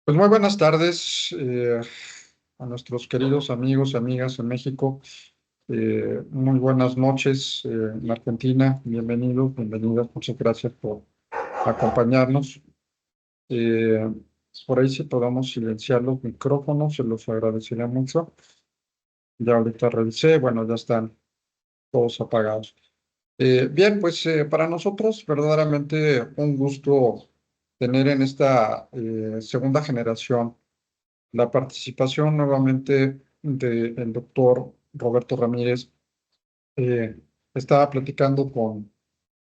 Pues muy buenas tardes a nuestros queridos amigos y amigas en México. Muy buenas noches en Argentina. Bienvenidos, bienvenidas. Muchas gracias por acompañarnos. Eh, por ahí si podamos silenciar los micrófonos, se los agradecería mucho. Ya ahorita revisé, bueno, ya están todos apagados. Bien, pues para nosotros verdaderamente un gusto tener en esta segunda generación la participación nuevamente del doctor Roberto Ramírez. Eh, Estaba platicando con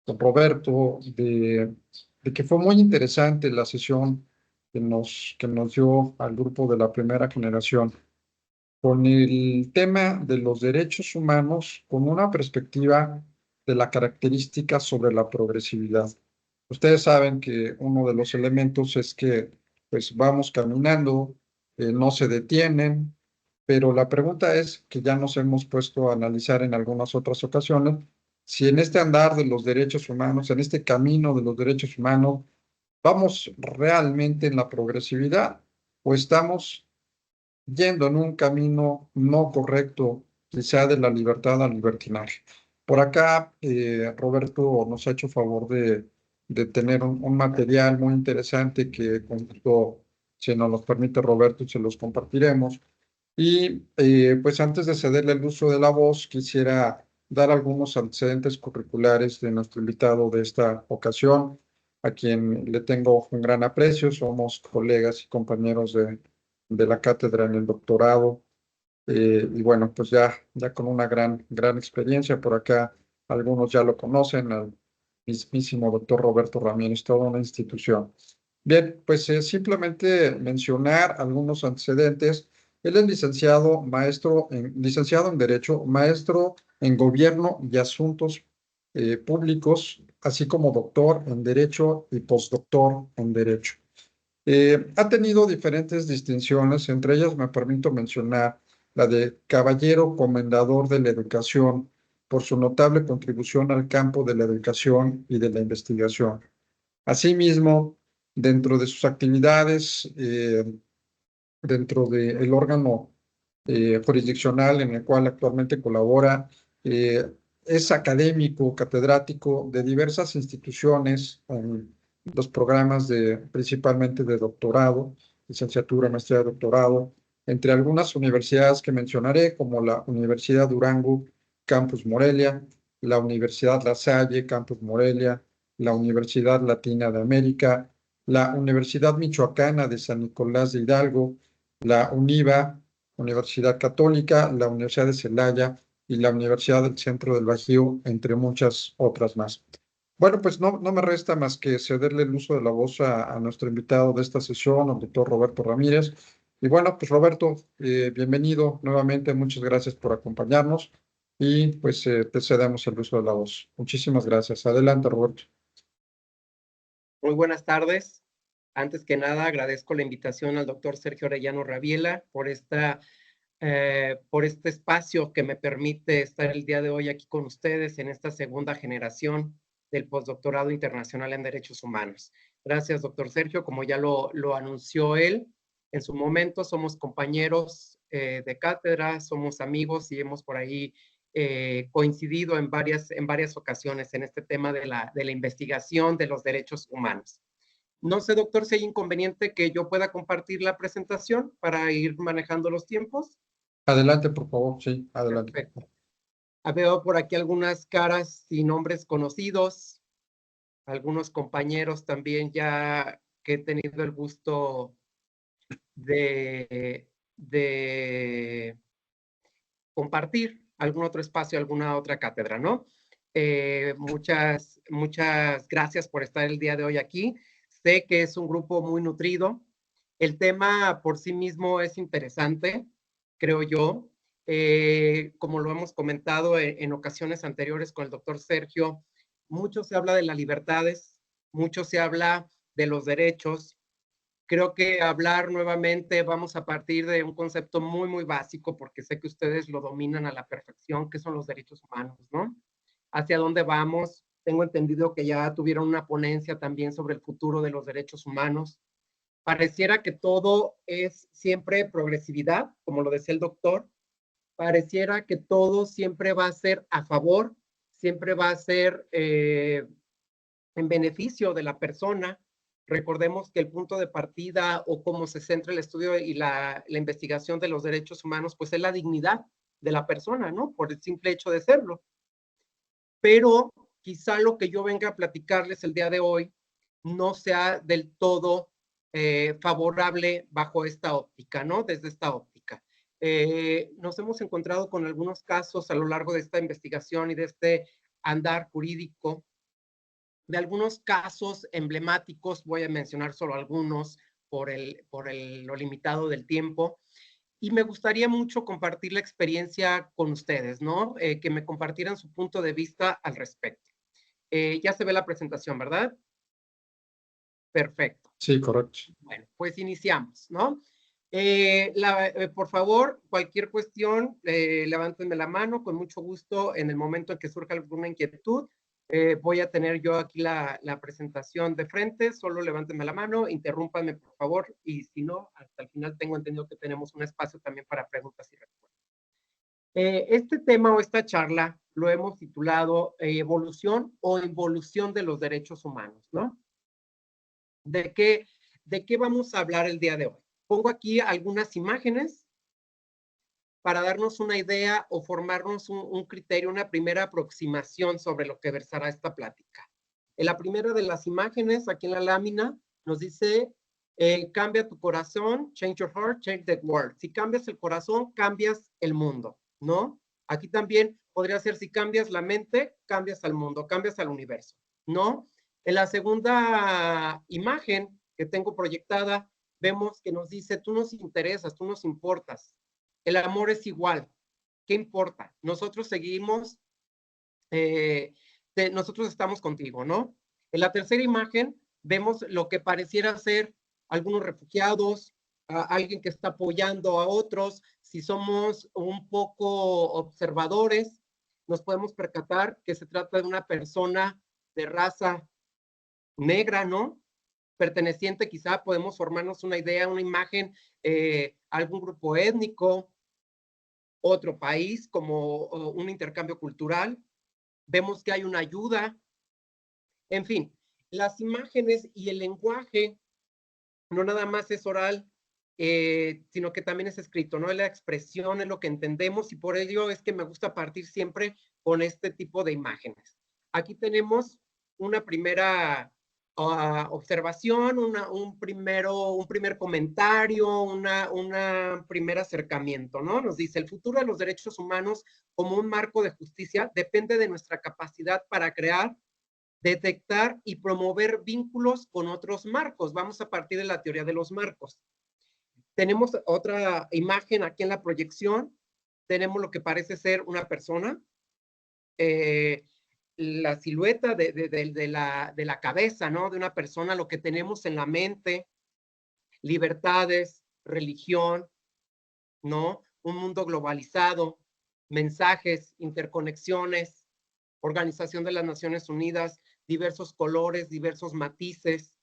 Roberto de que fue muy interesante la sesión que nos dio al grupo de la primera generación con el tema de los derechos humanos con una perspectiva de la característica sobre la progresividad. Ustedes saben que uno de los elementos es que pues vamos caminando, no se detienen, pero la pregunta es que ya nos hemos puesto a analizar en algunas otras ocasiones, si en este andar de los derechos humanos, en este camino de los derechos humanos, vamos realmente en la progresividad o estamos yendo en un camino no correcto, quizá de la libertad al libertinaje. Por acá, Roberto nos ha hecho favor de tener un material muy interesante que con gusto, si nos los permite Roberto, se los compartiremos. Y pues antes de cederle el uso de la voz, quisiera dar algunos antecedentes curriculares de nuestro invitado de esta ocasión, a quien le tengo un gran aprecio. Somos colegas y compañeros de la cátedra en el doctorado. Y bueno, pues ya con una gran experiencia por acá, algunos ya lo conocen, al mismísimo doctor Roberto Ramírez, toda una institución. Bien, pues simplemente mencionar algunos antecedentes. Él es licenciado en Derecho, maestro en Gobierno y Asuntos Públicos, así como doctor en Derecho y postdoctor en Derecho. Ha tenido diferentes distinciones, entre ellas me permito mencionar la de Caballero Comendador de la Educación por su notable contribución al campo de la educación y de la investigación. Asimismo, dentro de sus actividades, dentro del órgano jurisdiccional en el cual actualmente colabora, eh, es académico, catedrático de diversas instituciones en los programas principalmente de doctorado, licenciatura, maestría, doctorado, entre algunas universidades que mencionaré, como la Universidad Durango, Campus Morelia, la Universidad La Salle, Campus Morelia, la Universidad Latina de América, la Universidad Michoacana de San Nicolás de Hidalgo, la UNIVA, Universidad Católica, la Universidad de Celaya y la Universidad del Centro del Bajío, entre muchas otras más. Bueno, pues no me resta más que cederle el uso de la voz a nuestro invitado de esta sesión, al doctor Roberto Ramírez. Y bueno, pues Roberto, bienvenido nuevamente, muchas gracias por acompañarnos y pues te cedemos el uso de la voz. Muchísimas gracias. Adelante, Roberto. Muy buenas tardes. Antes que nada, agradezco la invitación al doctor Sergio Orellano Rabiela por este espacio que me permite estar el día de hoy aquí con ustedes en esta segunda generación del postdoctorado internacional en Derechos Humanos. Gracias, doctor Sergio. Como ya lo anunció él, en su momento somos compañeros de cátedra, somos amigos y hemos por ahí coincidido en varias ocasiones en este tema de la investigación de los derechos humanos. No sé, doctor, si hay inconveniente que yo pueda compartir la presentación para ir manejando los tiempos. Adelante, por favor. Sí, adelante. Perfecto. Veo por aquí algunas caras y nombres conocidos, algunos compañeros también ya que he tenido el gusto de compartir algún otro espacio, alguna otra cátedra, ¿no? Muchas gracias por estar el día de hoy aquí. Sé que es un grupo muy nutrido. El tema por sí mismo es interesante, creo yo. Como lo hemos comentado en ocasiones anteriores con el doctor Sergio, mucho se habla de las libertades, mucho se habla de los derechos. Creo que hablar nuevamente vamos a partir de un concepto muy básico, porque sé que ustedes lo dominan a la perfección, que son los derechos humanos, ¿no? ¿Hacia dónde vamos? Tengo entendido que ya tuvieron una ponencia también sobre el futuro de los derechos humanos. Pareciera que todo es siempre progresividad, como lo decía el doctor. Pareciera que todo siempre va a ser a favor, siempre va a ser en beneficio de la persona. Recordemos que el punto de partida o cómo se centra el estudio y la investigación de los derechos humanos, pues es la dignidad de la persona, ¿no? Por el simple hecho de serlo. Pero quizá lo que yo venga a platicarles el día de hoy no sea del todo favorable bajo esta óptica, ¿no? Desde esta óptica. Nos hemos encontrado con algunos casos a lo largo de esta investigación y de este andar jurídico, de algunos casos emblemáticos, voy a mencionar solo algunos lo limitado del tiempo, y me gustaría mucho compartir la experiencia con ustedes, ¿no? Que me compartieran su punto de vista al respecto. Ya se ve la presentación, ¿verdad? Perfecto. Sí, correcto. Bueno, pues iniciamos, ¿no? Por favor, cualquier cuestión, levántenme la mano, con mucho gusto, en el momento en que surja alguna inquietud, voy a tener yo aquí la presentación de frente, solo levántenme la mano, interrúmpanme por favor, y si no, hasta el final tengo entendido que tenemos un espacio también para preguntas y respuestas. Este tema o esta charla lo hemos titulado Evolución o Involución de los Derechos Humanos, ¿no? ¿De qué vamos a hablar el día de hoy? Pongo aquí algunas imágenes para darnos una idea o formarnos un criterio, una primera aproximación sobre lo que versará esta plática. En la primera de las imágenes, aquí en la lámina, nos dice, cambia tu corazón, change your heart, change the world. Si cambias el corazón, cambias el mundo, ¿no? Aquí también podría ser, si cambias la mente, cambias al mundo, cambias al universo, ¿no? En la segunda imagen que tengo proyectada, vemos que nos dice, tú nos interesas, tú nos importas. El amor es igual. ¿Qué importa? Nosotros seguimos, nosotros estamos contigo, ¿no? En la tercera imagen vemos lo que pareciera ser algunos refugiados, alguien que está apoyando a otros. Si somos un poco observadores, nos podemos percatar que se trata de una persona de raza negra, ¿no? Perteneciente, quizá podemos formarnos una idea, una imagen, algún grupo étnico, otro país, como un intercambio cultural. Vemos que hay una ayuda. En fin, las imágenes y el lenguaje no nada más es oral, sino que también es escrito, ¿no? La expresión es lo que entendemos y por ello es que me gusta partir siempre con este tipo de imágenes. Aquí tenemos una primera observación, un primer comentario, un primer acercamiento, ¿no? Nos dice, el futuro de los derechos humanos como un marco de justicia depende de nuestra capacidad para crear, detectar y promover vínculos con otros marcos. Vamos a partir de la teoría de los marcos. Tenemos otra imagen aquí en la proyección. Tenemos lo que parece ser una persona, la silueta de la cabeza, ¿no? De una persona, lo que tenemos en la mente, libertades, religión, ¿no? Un mundo globalizado, mensajes, interconexiones, Organización de las Naciones Unidas, diversos colores, diversos matices.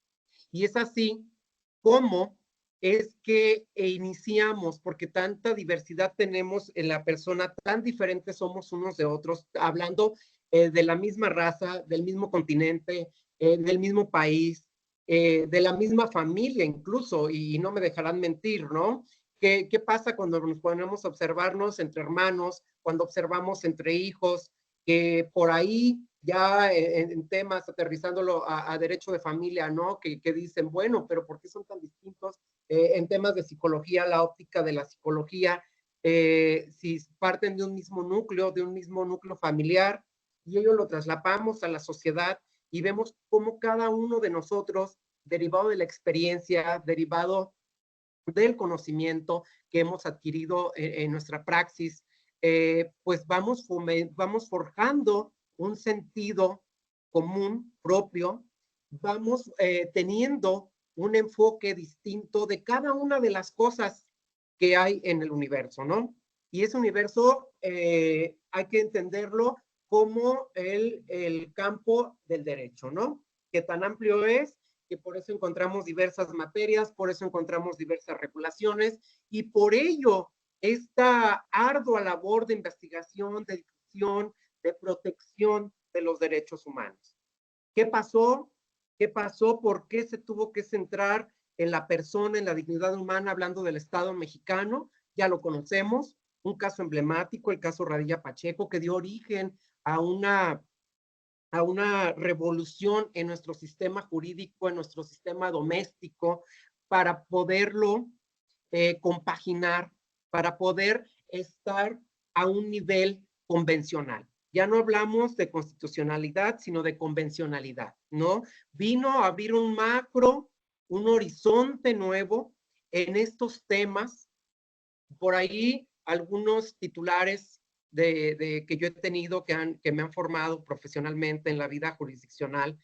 Y es así como es que iniciamos, porque tanta diversidad tenemos en la persona, tan diferentes somos unos de otros, hablando de la misma raza, del mismo continente, del mismo país, de la misma familia incluso, y no me dejarán mentir, ¿no? ¿Qué pasa cuando nos ponemos a observarnos entre hermanos, cuando observamos entre hijos, que por ahí ya en temas aterrizándolo a derecho de familia, ¿no? Que dicen, bueno, pero ¿por qué son tan distintos? En temas de psicología, la óptica de la psicología, si parten de un mismo núcleo familiar, y ello lo trasladamos a la sociedad y vemos cómo cada uno de nosotros, derivado de la experiencia, derivado del conocimiento que hemos adquirido en nuestra praxis, pues vamos forjando un sentido común propio, vamos teniendo un enfoque distinto de cada una de las cosas que hay en el universo, ¿no? Y ese universo hay que entenderlo como el campo del derecho, ¿no? Que tan amplio es que por eso encontramos diversas materias, por eso encontramos diversas regulaciones, y por ello esta ardua labor de investigación, de difusión, de protección de los derechos humanos. ¿Qué pasó? ¿Qué pasó? ¿Por qué se tuvo que centrar en la persona, en la dignidad humana, hablando del Estado mexicano? Ya lo conocemos, un caso emblemático, el caso Radilla Pacheco, que dio origen a una revolución en nuestro sistema jurídico, en nuestro sistema doméstico, para poderlo compaginar, para poder estar a un nivel convencional. Ya no hablamos de constitucionalidad, sino de convencionalidad, ¿no? Vino a abrir un macro, un horizonte nuevo en estos temas. Por ahí algunos titulares que yo he tenido que me han formado profesionalmente en la vida jurisdiccional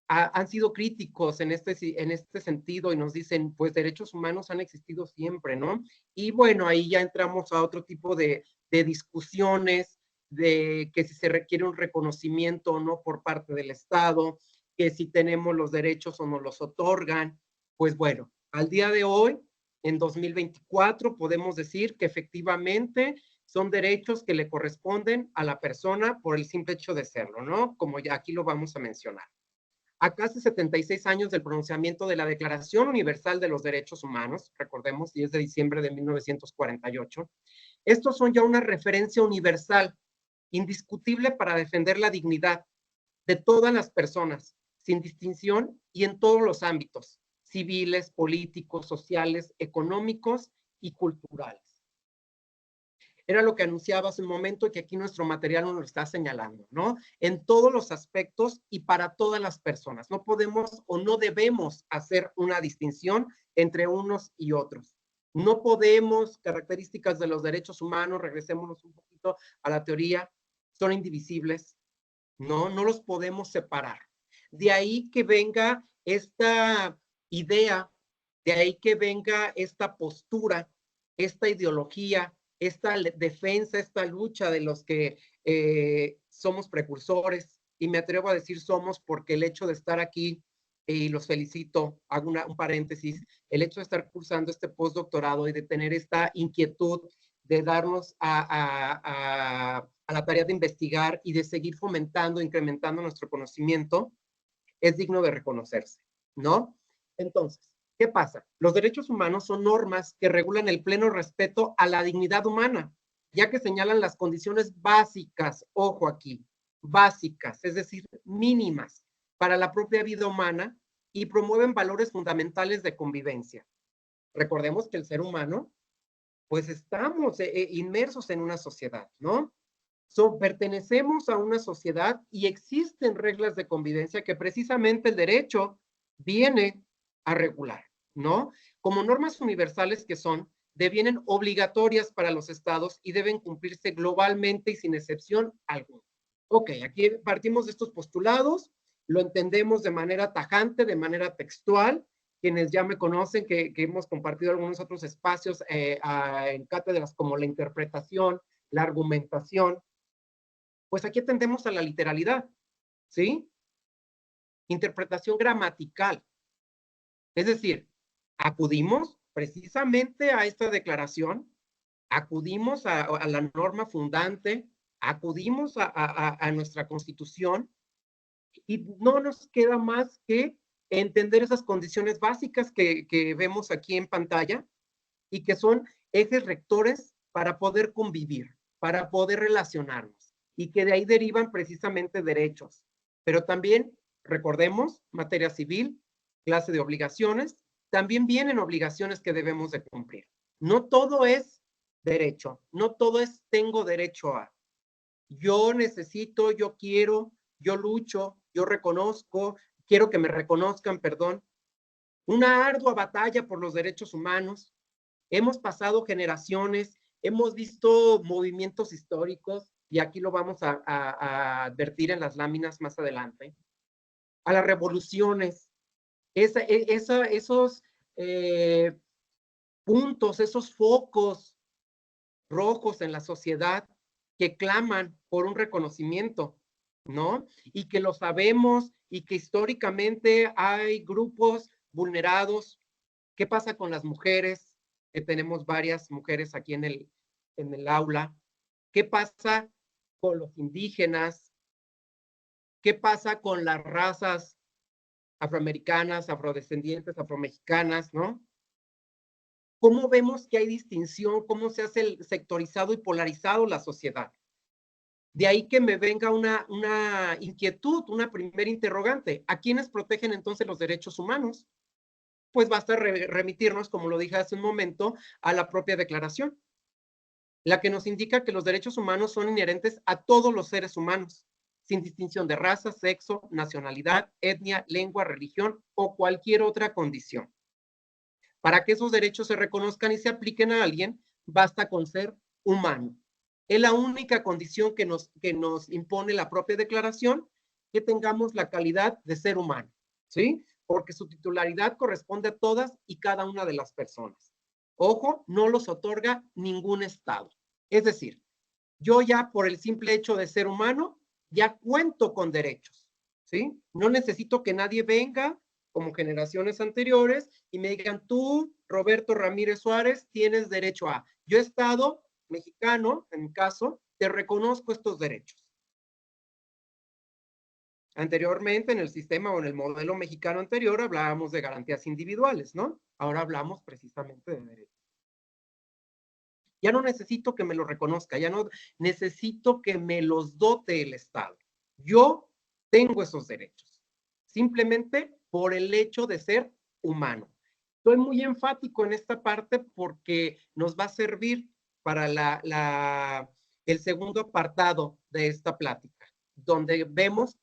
han sido críticos en este sentido y nos dicen, pues derechos humanos han existido siempre, ¿no? Y bueno, ahí ya entramos a otro tipo de discusiones de que si se requiere un reconocimiento o no por parte del Estado, que si tenemos los derechos o no los otorgan. Pues bueno, al día de hoy, en 2024, podemos decir que efectivamente son derechos que le corresponden a la persona por el simple hecho de serlo, ¿no? Como ya aquí lo vamos a mencionar. A casi 76 años del pronunciamiento de la Declaración Universal de los Derechos Humanos, recordemos, 10 de diciembre de 1948, estos son ya una referencia universal, indiscutible para defender la dignidad de todas las personas, sin distinción y en todos los ámbitos, civiles, políticos, sociales, económicos y culturales. Era lo que anunciaba hace un momento y que aquí nuestro material nos lo está señalando, ¿no? En todos los aspectos y para todas las personas. No podemos o no debemos hacer una distinción entre unos y otros. No podemos, características de los derechos humanos, regresémonos un poquito a la teoría, son indivisibles, ¿no? No los podemos separar. De ahí que venga esta idea, de ahí que venga esta postura, esta ideología, esta defensa, esta lucha de los que somos precursores, y me atrevo a decir somos porque el hecho de estar aquí, y los felicito, hago un paréntesis, el hecho de estar cursando este postdoctorado y de tener esta inquietud de darnos a la tarea de investigar y de seguir fomentando, incrementando nuestro conocimiento, es digno de reconocerse, ¿no? Entonces, ¿qué pasa? Los derechos humanos son normas que regulan el pleno respeto a la dignidad humana, ya que señalan las condiciones básicas, ojo aquí, básicas, es decir, mínimas para la propia vida humana y promueven valores fundamentales de convivencia. Recordemos que el ser humano, pues estamos inmersos en una sociedad, ¿no? Pertenecemos a una sociedad y existen reglas de convivencia que precisamente el derecho viene a regular, ¿no? Como normas universales que son, devienen obligatorias para los estados y deben cumplirse globalmente y sin excepción alguna. Ok, aquí partimos de estos postulados, lo entendemos de manera tajante, de manera textual. Quienes ya me conocen, que hemos compartido algunos otros espacios en cátedras como la interpretación, la argumentación, pues aquí atendemos a la literalidad, ¿sí? Interpretación gramatical. Es decir, acudimos precisamente a esta declaración, acudimos a la norma fundante, acudimos a nuestra Constitución y no nos queda más que entender esas condiciones básicas que vemos aquí en pantalla y que son ejes rectores para poder convivir, para poder relacionarnos y que de ahí derivan precisamente derechos. Pero también, recordemos, materia civil, clase de obligaciones, también vienen obligaciones que debemos de cumplir. No todo es derecho, no todo es tengo derecho a. Yo necesito, yo quiero, yo lucho, yo reconozco, quiero que me reconozcan, perdón. Una ardua batalla por los derechos humanos. Hemos pasado generaciones, hemos visto movimientos históricos, y aquí lo vamos a advertir en las láminas más adelante, a las revoluciones, esos puntos, esos focos rojos en la sociedad que claman por un reconocimiento. ¿no? Y que lo sabemos y que históricamente hay grupos vulnerados. ¿Qué pasa con las mujeres? Que tenemos varias mujeres aquí en el aula. ¿Qué pasa con los indígenas? ¿Qué pasa con las razas afroamericanas, afrodescendientes, afromexicanas, ¿no? ¿Cómo vemos que hay distinción? ¿Cómo se hace el sectorizado y polarizado la sociedad? De ahí que me venga una inquietud, una primera interrogante. ¿A quiénes protegen entonces los derechos humanos? Pues basta remitirnos, como lo dije hace un momento, a la propia declaración, la que nos indica que los derechos humanos son inherentes a todos los seres humanos, sin distinción de raza, sexo, nacionalidad, etnia, lengua, religión o cualquier otra condición. Para que esos derechos se reconozcan y se apliquen a alguien, basta con ser humano. Es la única condición que nos impone la propia declaración, que tengamos la calidad de ser humano, ¿sí? Porque su titularidad corresponde a todas y cada una de las personas. Ojo, no los otorga ningún Estado. Es decir, yo ya por el simple hecho de ser humano, ya cuento con derechos, ¿sí? No necesito que nadie venga como generaciones anteriores y me digan, tú, Roberto Ramírez Suárez, tienes derecho a. Yo, Estado mexicano, en mi caso, te reconozco estos derechos. Anteriormente, en el sistema o en el modelo mexicano anterior, hablábamos de garantías individuales, ¿no? Ahora hablamos precisamente de derechos. Ya no necesito que me lo reconozca, ya no necesito que me los dote el Estado. Yo tengo esos derechos, simplemente por el hecho de ser humano. Estoy muy enfático en esta parte porque nos va a servir para el segundo apartado de esta plática, donde vemos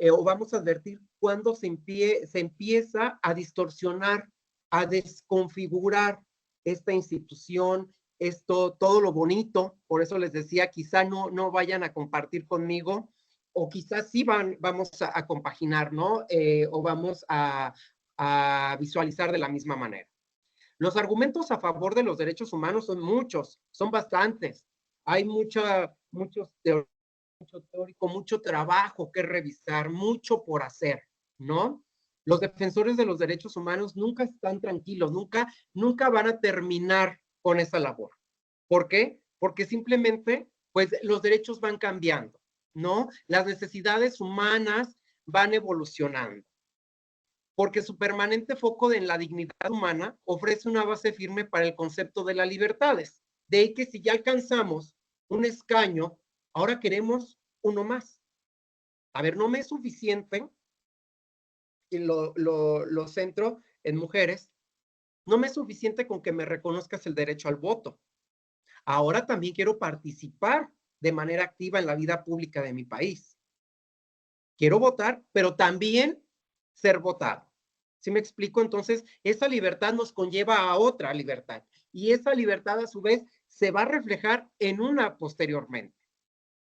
o vamos a advertir cuando se empieza a distorsionar, a desconfigurar esta institución, todo lo bonito. Por eso les decía, quizá no vayan a compartir conmigo, o quizás sí vamos a compaginar, ¿no? O vamos a visualizar de la misma manera. Los argumentos a favor de los derechos humanos son muchos, son bastantes. Hay muchos mucho teórico, mucho trabajo que revisar, mucho por hacer, ¿no? Los defensores de los derechos humanos nunca están tranquilos, nunca van a terminar con esa labor. ¿Por qué? Porque simplemente, pues, los derechos van cambiando, ¿no? Las necesidades humanas van evolucionando. Porque su permanente foco en la dignidad humana ofrece una base firme para el concepto de las libertades. De ahí que si ya alcanzamos un escaño, ahora queremos uno más. A ver, no me es suficiente, y lo centro en mujeres, no me es suficiente con que me reconozcas el derecho al voto. Ahora también quiero participar de manera activa en la vida pública de mi país. Quiero votar, pero también ser votado. ¿Sí me explico? Entonces, esa libertad nos conlleva a otra libertad. Y esa libertad, a su vez, se va a reflejar en una posteriormente.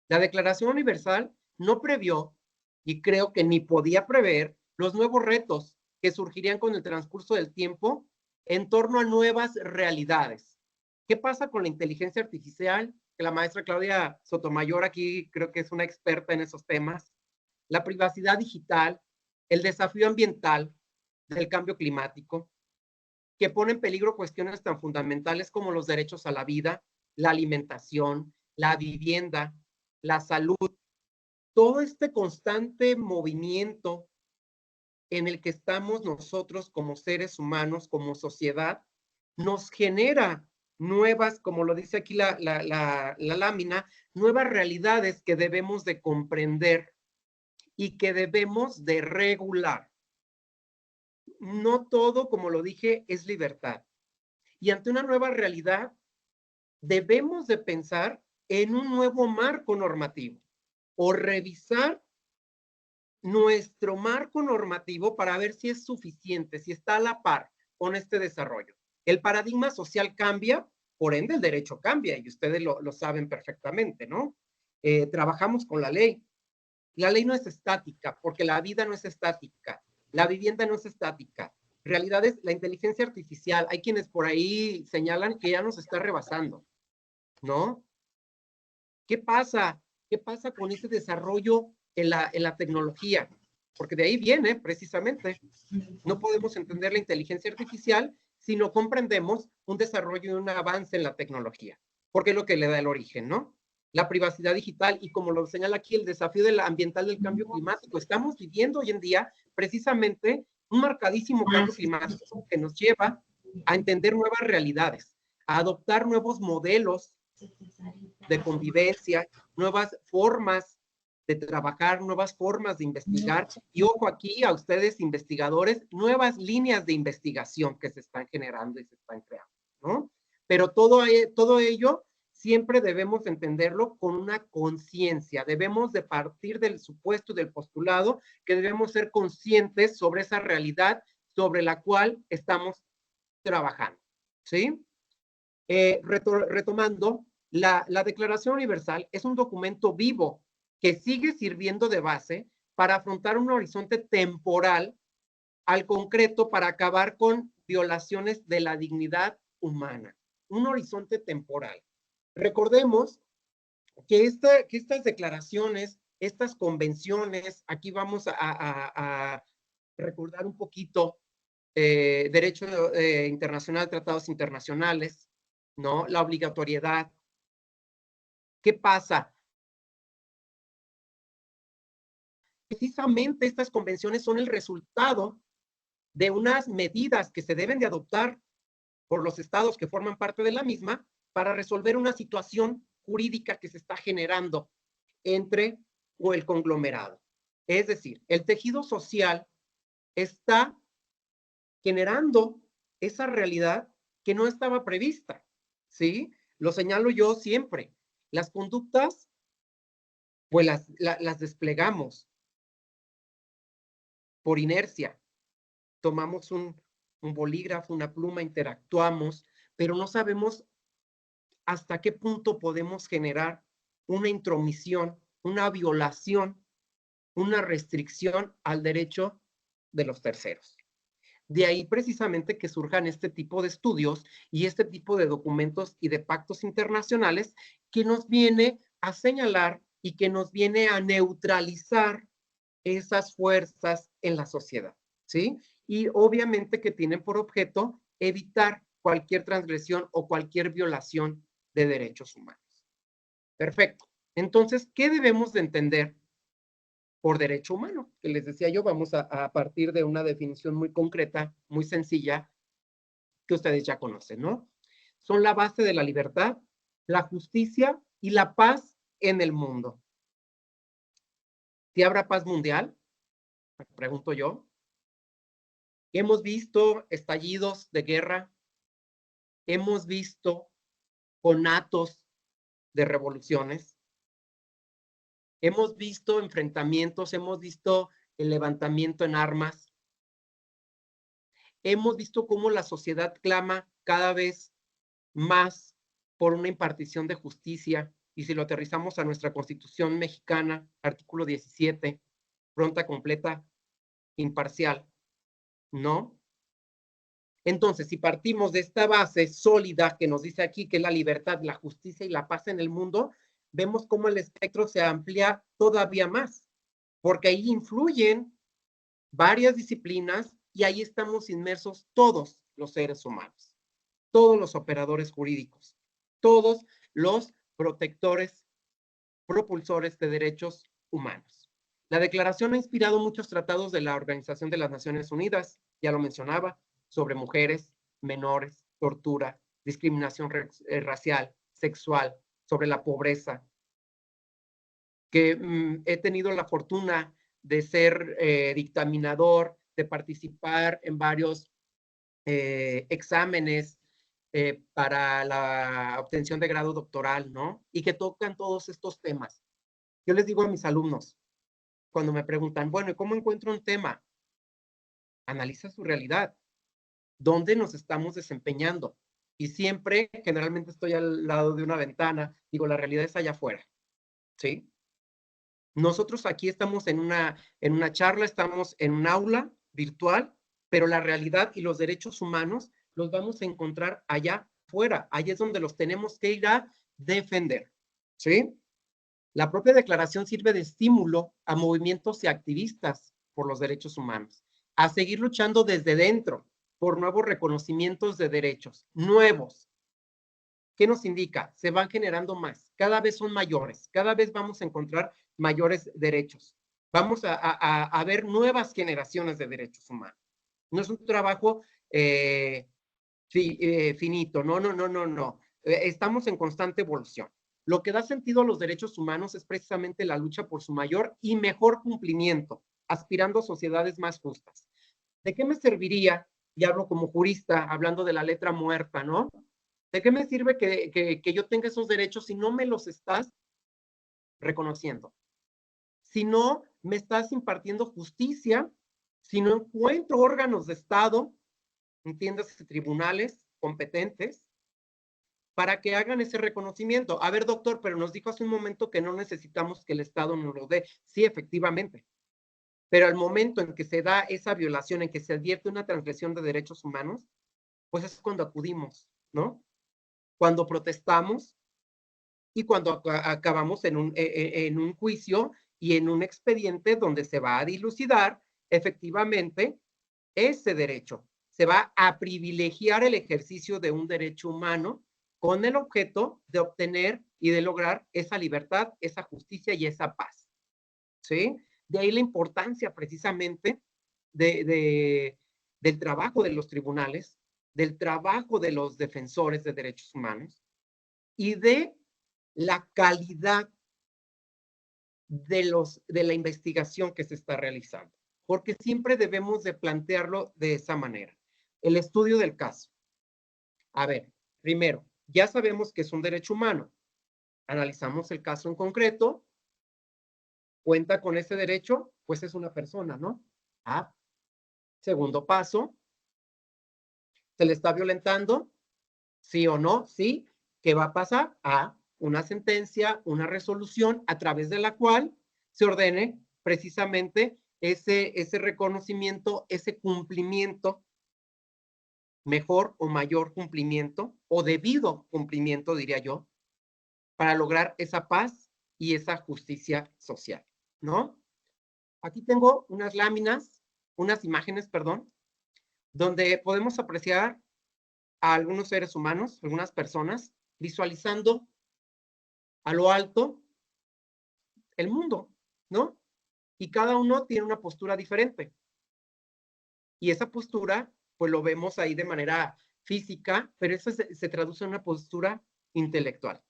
La Declaración Universal no previó, y creo que ni podía prever, los nuevos retos que surgirían con el transcurso del tiempo en torno a nuevas realidades. ¿Qué pasa con la inteligencia artificial? Que la maestra Claudia Sotomayor aquí creo que es una experta en esos temas. La privacidad digital, el desafío ambiental del cambio climático, que pone en peligro cuestiones tan fundamentales como los derechos a la vida, la alimentación, la vivienda, la salud. Todo este constante movimiento en el que estamos nosotros como seres humanos, como sociedad, nos genera nuevas, como lo dice aquí la lámina, nuevas realidades que debemos de comprender y que debemos de regular. No todo, como lo dije, es libertad. Y ante una nueva realidad, debemos de pensar en un nuevo marco normativo o revisar nuestro marco normativo para ver si es suficiente, si está a la par con este desarrollo. El paradigma social cambia, por ende el derecho cambia, y ustedes lo saben perfectamente, ¿no? Trabajamos con la ley. La ley no es estática, porque la vida no es estática, la vivienda no es estática. Realidades, la inteligencia artificial, hay quienes por ahí señalan que ya nos está rebasando, ¿no? ¿Qué pasa? ¿Qué pasa con ese desarrollo en la tecnología, porque de ahí viene precisamente. No podemos entender la inteligencia artificial si no comprendemos un desarrollo y un avance en la tecnología, porque es lo que le da el origen, ¿no? La privacidad digital y como lo señala aquí, el desafío ambiental del cambio climático. Estamos viviendo hoy en día precisamente un marcadísimo cambio climático que nos lleva a entender nuevas realidades, a adoptar nuevos modelos de convivencia, nuevas formas de trabajar, nuevas formas de investigar. Y ojo aquí a ustedes, investigadores, nuevas líneas de investigación que se están generando y se están creando, ¿no? Pero todo ello siempre debemos entenderlo con una conciencia. Debemos de partir del supuesto, del postulado, que debemos ser conscientes sobre esa realidad sobre la cual estamos trabajando, ¿sí? Retomando, la Declaración Universal es un documento vivo que sigue sirviendo de base para afrontar un horizonte temporal al concreto para acabar con violaciones de la dignidad humana. Un horizonte temporal. Recordemos que estas declaraciones, estas convenciones, aquí vamos a recordar un poquito derecho internacional, tratados internacionales, ¿no? La obligatoriedad. ¿Qué pasa? Precisamente estas convenciones son el resultado de unas medidas que se deben de adoptar por los estados que forman parte de la misma para resolver una situación jurídica que se está generando entre o el conglomerado. Es decir, el tejido social está generando esa realidad que no estaba prevista, ¿sí? Lo señalo yo siempre. Las conductas, pues las desplegamos por inercia. Tomamos un bolígrafo, una pluma, interactuamos, pero no sabemos hasta qué punto podemos generar una intromisión, una violación, una restricción al derecho de los terceros. De ahí precisamente que surjan este tipo de estudios y este tipo de documentos y de pactos internacionales que nos viene a señalar y que nos viene a neutralizar esas fuerzas en la sociedad, ¿sí? Y obviamente que tienen por objeto evitar cualquier transgresión o cualquier violación de derechos humanos. Perfecto. Entonces, ¿qué debemos de entender por derecho humano? Que les decía yo, vamos a partir de una definición muy concreta, muy sencilla, que ustedes ya conocen, ¿no? Son la base de la libertad, la justicia y la paz en el mundo. ¿Si habrá paz mundial? Pregunto yo. Hemos visto estallidos de guerra, hemos visto conatos de revoluciones, hemos visto enfrentamientos, hemos visto el levantamiento en armas, hemos visto cómo la sociedad clama cada vez más por una impartición de justicia, y si lo aterrizamos a nuestra Constitución mexicana, artículo 17, pronta, completa, imparcial, ¿no? Entonces, si partimos de esta base sólida que nos dice aquí que es la libertad, la justicia y la paz en el mundo, vemos cómo el espectro se amplía todavía más, porque ahí influyen varias disciplinas y ahí estamos inmersos todos los seres humanos, todos los operadores jurídicos, todos los protectores, propulsores de derechos humanos. La declaración ha inspirado muchos tratados de la Organización de las Naciones Unidas, ya lo mencionaba, sobre mujeres, menores, tortura, discriminación racial, sexual, sobre la pobreza, que he tenido la fortuna de ser dictaminador, de participar en varios exámenes para la obtención de grado doctoral, ¿no? Y que tocan todos estos temas. Yo les digo a mis alumnos, cuando me preguntan, bueno, ¿y cómo encuentro un tema? Analiza su realidad. ¿Dónde nos estamos desempeñando? Y siempre, generalmente estoy al lado de una ventana, digo, la realidad es allá afuera, ¿sí? Nosotros aquí estamos en una charla, estamos en un aula virtual, pero la realidad y los derechos humanos los vamos a encontrar allá afuera. Allá es donde los tenemos que ir a defender, ¿sí? La propia declaración sirve de estímulo a movimientos y activistas por los derechos humanos, a seguir luchando desde dentro por nuevos reconocimientos de derechos, nuevos. ¿Qué nos indica? Se van generando más, cada vez son mayores, cada vez vamos a encontrar mayores derechos. Vamos a ver nuevas generaciones de derechos humanos. No es un trabajo finito, no. Estamos en constante evolución. Lo que da sentido a los derechos humanos es precisamente la lucha por su mayor y mejor cumplimiento, aspirando a sociedades más justas. ¿De qué me serviría, y hablo como jurista, hablando de la letra muerta, ¿no? ¿De qué me sirve que yo tenga esos derechos si no me los estás reconociendo? Si no me estás impartiendo justicia, si no encuentro órganos de Estado, entiéndase, tribunales competentes, para que hagan ese reconocimiento. A ver, doctor, pero nos dijo hace un momento que no necesitamos que el Estado nos lo dé. Sí, efectivamente. Pero al momento en que se da esa violación, en que se advierte una transgresión de derechos humanos, pues es cuando acudimos, ¿no? Cuando protestamos y cuando acabamos en un juicio y en un expediente donde se va a dilucidar efectivamente ese derecho. Se va a privilegiar el ejercicio de un derecho humano con el objeto de obtener y de lograr esa libertad, esa justicia y esa paz. ¿Sí? De ahí la importancia precisamente del trabajo de los tribunales, del trabajo de los defensores de derechos humanos y de la calidad de la investigación que se está realizando, porque siempre debemos de plantearlo de esa manera. El estudio del caso. A ver, primero, ya sabemos que es un derecho humano. Analizamos el caso en concreto. ¿Cuenta con ese derecho? Pues es una persona, ¿no? Ah, segundo paso, ¿se le está violentando? ¿Sí o no? Sí. ¿Qué va a pasar? A una sentencia, una resolución a través de la cual se ordene precisamente ese reconocimiento, ese cumplimiento, mejor o mayor cumplimiento, o debido cumplimiento, diría yo, para lograr esa paz y esa justicia social, ¿no? Aquí tengo unas láminas, unas imágenes, perdón, donde podemos apreciar a algunos seres humanos, algunas personas, visualizando a lo alto el mundo, ¿no? Y cada uno tiene una postura diferente. Y esa postura, pues lo vemos ahí de manera física, pero eso se traduce en una postura intelectual,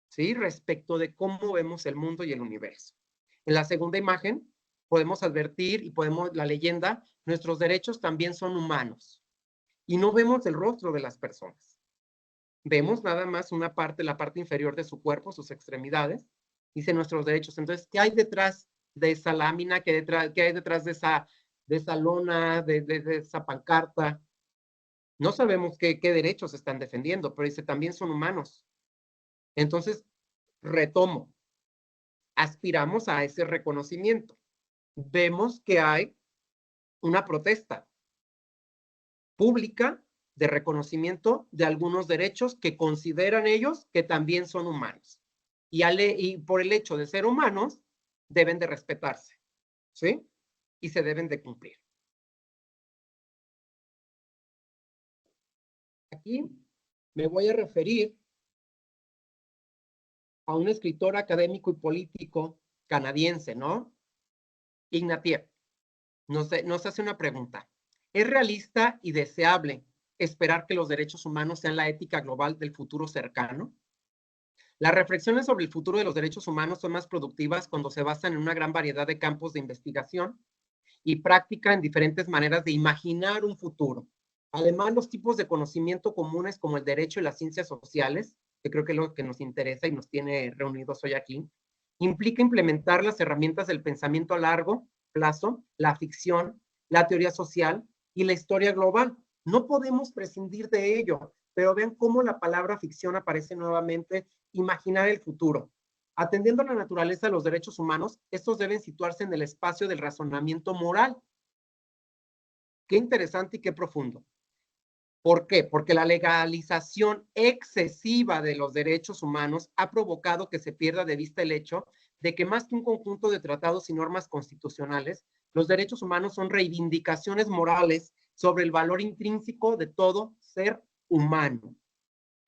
¿sí? Respecto de cómo vemos el mundo y el universo. En la segunda imagen podemos advertir y podemos, la leyenda, nuestros derechos también son humanos. Y no vemos el rostro de las personas. Vemos nada más una parte, la parte inferior de su cuerpo, sus extremidades, dice nuestros derechos. Entonces, ¿qué hay detrás de esa lámina? ¿Qué hay detrás de esa lona, de esa pancarta? No sabemos qué derechos están defendiendo, pero dice, también son humanos. Entonces, retomo, aspiramos a ese reconocimiento. Vemos que hay una protesta pública de reconocimiento de algunos derechos que consideran ellos que también son humanos. Y por el hecho de ser humanos, deben de respetarse, ¿sí? Y se deben de cumplir. Aquí me voy a referir a un escritor académico y político canadiense, ¿no? Ignatieff. Nos hace una pregunta. ¿Es realista y deseable esperar que los derechos humanos sean la ética global del futuro cercano? Las reflexiones sobre el futuro de los derechos humanos son más productivas cuando se basan en una gran variedad de campos de investigación y práctica en diferentes maneras de imaginar un futuro. Además, los tipos de conocimiento comunes como el derecho y las ciencias sociales, que creo que es lo que nos interesa y nos tiene reunidos hoy aquí, implica implementar las herramientas del pensamiento a largo plazo, la ficción, la teoría social y la historia global. No podemos prescindir de ello, pero vean cómo la palabra ficción aparece nuevamente, imaginar el futuro. Atendiendo a la naturaleza de los derechos humanos, estos deben situarse en el espacio del razonamiento moral. Qué interesante y qué profundo. ¿Por qué? Porque la legalización excesiva de los derechos humanos ha provocado que se pierda de vista el hecho de que más que un conjunto de tratados y normas constitucionales, los derechos humanos son reivindicaciones morales sobre el valor intrínseco de todo ser humano.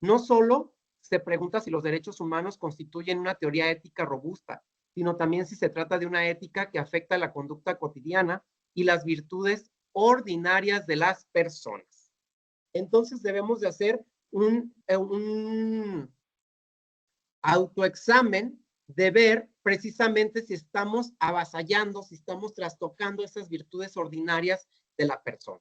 No solo se pregunta si los derechos humanos constituyen una teoría ética robusta, sino también si se trata de una ética que afecta la conducta cotidiana y las virtudes ordinarias de las personas. Entonces debemos de hacer un autoexamen de ver precisamente si estamos avasallando, si estamos trastocando esas virtudes ordinarias de la persona.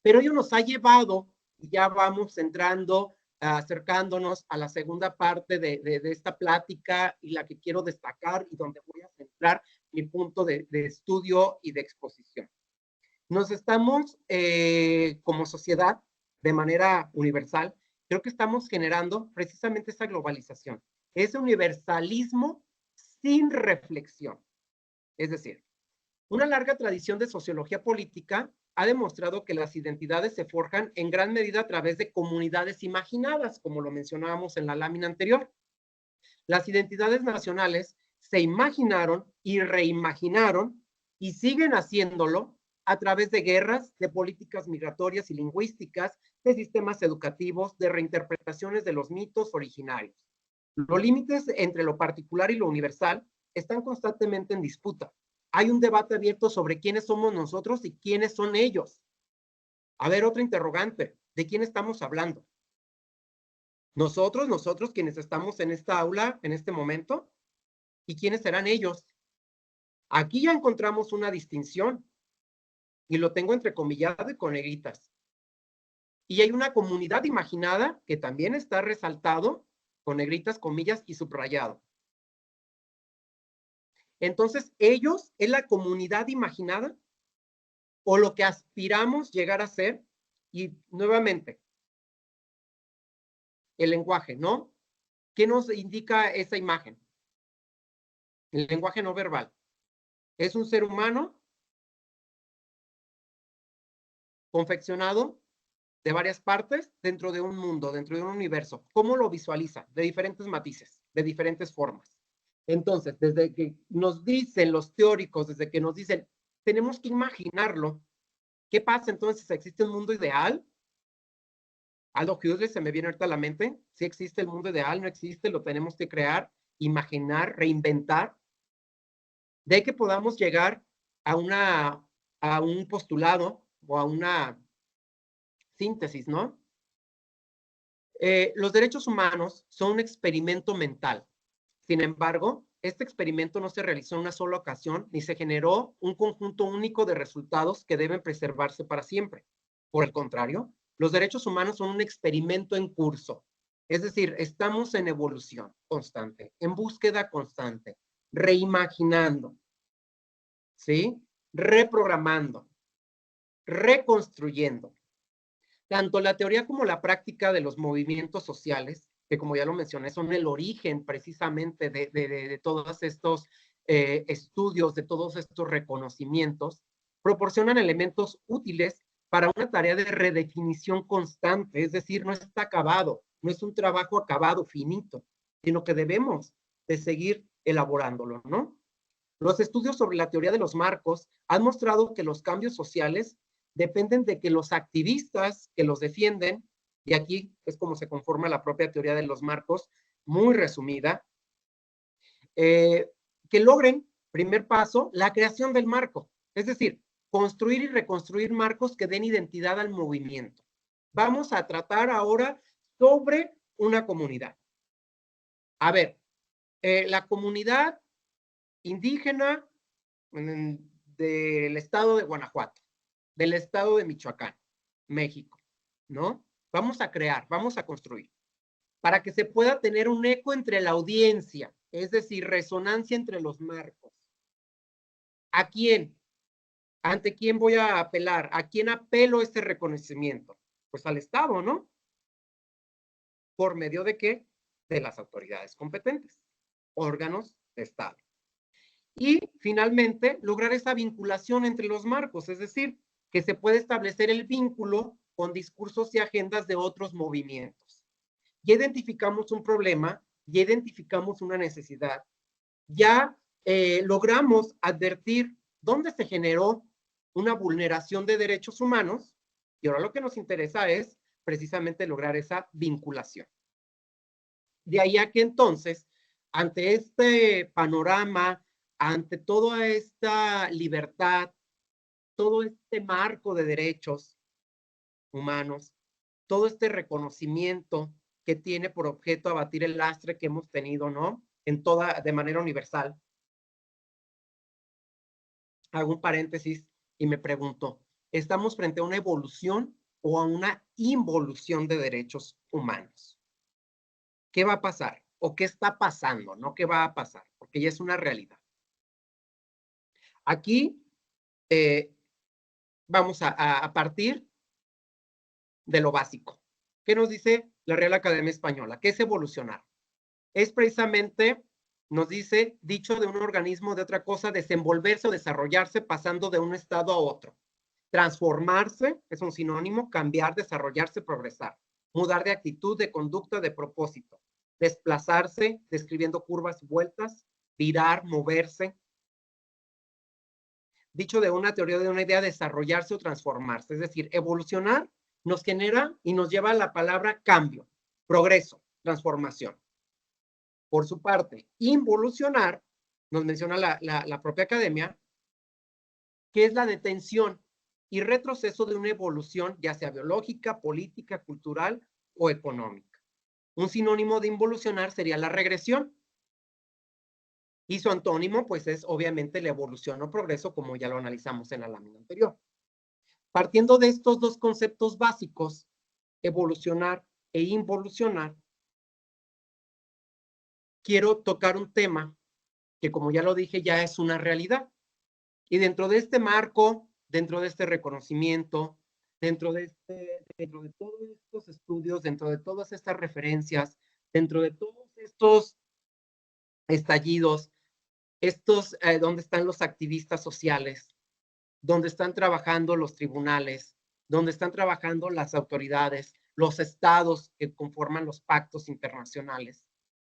Pero ello nos ha llevado, y ya vamos entrando, acercándonos a la segunda parte de esta plática y la que quiero destacar y donde voy a centrar mi punto de estudio y de exposición. Nos estamos, como sociedad, de manera universal, creo que estamos generando precisamente esa globalización, ese universalismo sin reflexión. Es decir, una larga tradición de sociología política ha demostrado que las identidades se forjan en gran medida a través de comunidades imaginadas, como lo mencionábamos en la lámina anterior. Las identidades nacionales se imaginaron y reimaginaron y siguen haciéndolo a través de guerras, de políticas migratorias y lingüísticas, de sistemas educativos, de reinterpretaciones de los mitos originarios. Los límites entre lo particular y lo universal están constantemente en disputa. Hay un debate abierto sobre quiénes somos nosotros y quiénes son ellos. A ver, otra interrogante, ¿de quién estamos hablando? Nosotros quienes estamos en esta aula en este momento, ¿y quiénes serán ellos? Aquí ya encontramos una distinción y lo tengo entrecomillado y con negritas. Y hay una comunidad imaginada que también está resaltado con negritas, comillas y subrayado. Entonces, ¿ellos es la comunidad imaginada o lo que aspiramos llegar a ser? Y nuevamente, el lenguaje, ¿no? ¿Qué nos indica esa imagen? El lenguaje no verbal. Es un ser humano confeccionado de varias partes dentro de un mundo, dentro de un universo. ¿Cómo lo visualiza? De diferentes matices, de diferentes formas. Entonces, desde que nos dicen los teóricos, desde que nos dicen, tenemos que imaginarlo. ¿Qué pasa entonces? ¿Existe un mundo ideal? Aldo Huxley se me viene ahorita a la mente. ¿Sí existe el mundo ideal? ¿No existe? ¿Lo tenemos que crear, imaginar, reinventar? De que podamos llegar a un postulado o a una síntesis, ¿no? Los derechos humanos son un experimento mental. Sin embargo, este experimento no se realizó en una sola ocasión ni se generó un conjunto único de resultados que deben preservarse para siempre. Por el contrario, los derechos humanos son un experimento en curso. Es decir, estamos en evolución constante, en búsqueda constante, reimaginando, ¿sí? Reprogramando, reconstruyendo. Tanto la teoría como la práctica de los movimientos sociales, que como ya lo mencioné, son el origen precisamente de todos estos estudios, de todos estos reconocimientos, proporcionan elementos útiles para una tarea de redefinición constante, es decir, no está acabado, no es un trabajo acabado, finito, sino que debemos de seguir elaborándolo, ¿no? Los estudios sobre la teoría de los marcos han mostrado que los cambios sociales dependen de que los activistas que los defienden, y aquí es como se conforma la propia teoría de los marcos, muy resumida, que logren, primer paso, la creación del marco, es decir, construir y reconstruir marcos que den identidad al movimiento. Vamos a tratar ahora sobre una comunidad. A ver, la comunidad indígena del estado de Guanajuato, del estado de Michoacán, México, ¿no? Vamos a crear, vamos a construir, para que se pueda tener un eco entre la audiencia, es decir, resonancia entre los marcos. ¿A quién? ¿Ante quién voy a apelar? ¿A quién apelo este reconocimiento? Pues al Estado, ¿no? ¿Por medio de qué? De las autoridades competentes, órganos de Estado. Y finalmente, lograr esa vinculación entre los marcos, es decir, que se puede establecer el vínculo con discursos y agendas de otros movimientos. Ya identificamos un problema, ya identificamos una necesidad, ya logramos advertir dónde se generó una vulneración de derechos humanos, y ahora lo que nos interesa es precisamente lograr esa vinculación. De ahí a que entonces, ante este panorama, ante toda esta libertad, todo este marco de derechos humanos, todo este reconocimiento que tiene por objeto abatir el lastre que hemos tenido, ¿no? De manera universal. Hago un paréntesis y me pregunto, ¿estamos frente a una evolución o a una involución de derechos humanos? ¿Qué va a pasar? ¿O qué está pasando? No qué va a pasar, porque ya es una realidad. Aquí vamos a partir de lo básico. ¿Qué nos dice la Real Academia Española? ¿Qué es evolucionar? Es precisamente, nos dice, dicho de un organismo de otra cosa, desenvolverse o desarrollarse pasando de un estado a otro. Transformarse es un sinónimo, cambiar, desarrollarse, progresar. Mudar de actitud, de conducta, de propósito. Desplazarse, describiendo curvas, vueltas. Virar, moverse. Dicho de una teoría, de una idea, desarrollarse o transformarse. Es decir, evolucionar nos genera y nos lleva a la palabra cambio, progreso, transformación. Por su parte, involucionar, nos menciona la propia academia, que es la detención y retroceso de una evolución, ya sea biológica, política, cultural o económica. Un sinónimo de involucionar sería la regresión. Y su antónimo, pues, es obviamente la evolución o progreso, como ya lo analizamos en la lámina anterior. Partiendo de estos dos conceptos básicos, evolucionar e involucionar, quiero tocar un tema que, como ya lo dije, ya es una realidad. Y dentro de este marco, dentro de este reconocimiento, dentro de todos estos estudios, dentro de todas estas referencias, dentro de todos estos estallidos, donde están los activistas sociales, donde están trabajando los tribunales, donde están trabajando las autoridades, los estados que conforman los pactos internacionales,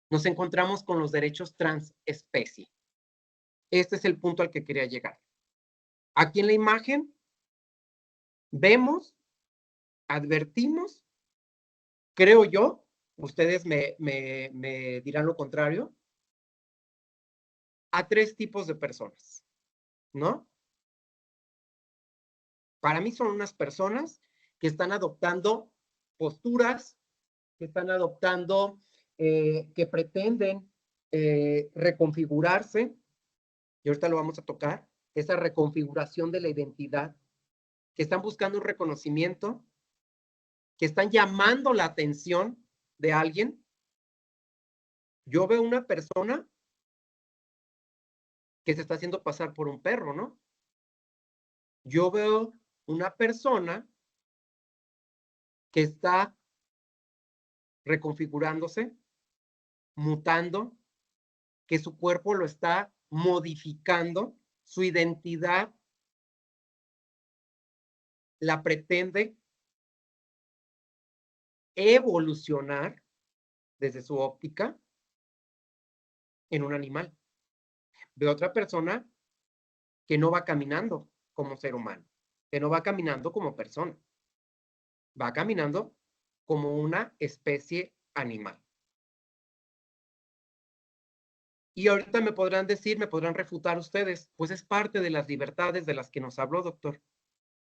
nos encontramos con los derechos transespecie. Este es el punto al que quería llegar. Aquí en la imagen vemos, advertimos, creo yo, ustedes me dirán lo contrario, a tres tipos de personas, ¿no? Para mí son unas personas que están adoptando posturas, que están adoptando, que pretenden reconfigurarse, y ahorita lo vamos a tocar, esa reconfiguración de la identidad, que están buscando un reconocimiento, que están llamando la atención de alguien. Yo veo una persona que se está haciendo pasar por un perro, ¿no? Yo veo una persona que está reconfigurándose, mutando, que su cuerpo lo está modificando, su identidad la pretende evolucionar desde su óptica en un animal. Veo otra persona que no va caminando como ser humano, que no va caminando como persona, va caminando como una especie animal. Y ahorita me podrán decir, me podrán refutar ustedes, pues es parte de las libertades de las que nos habló, doctor.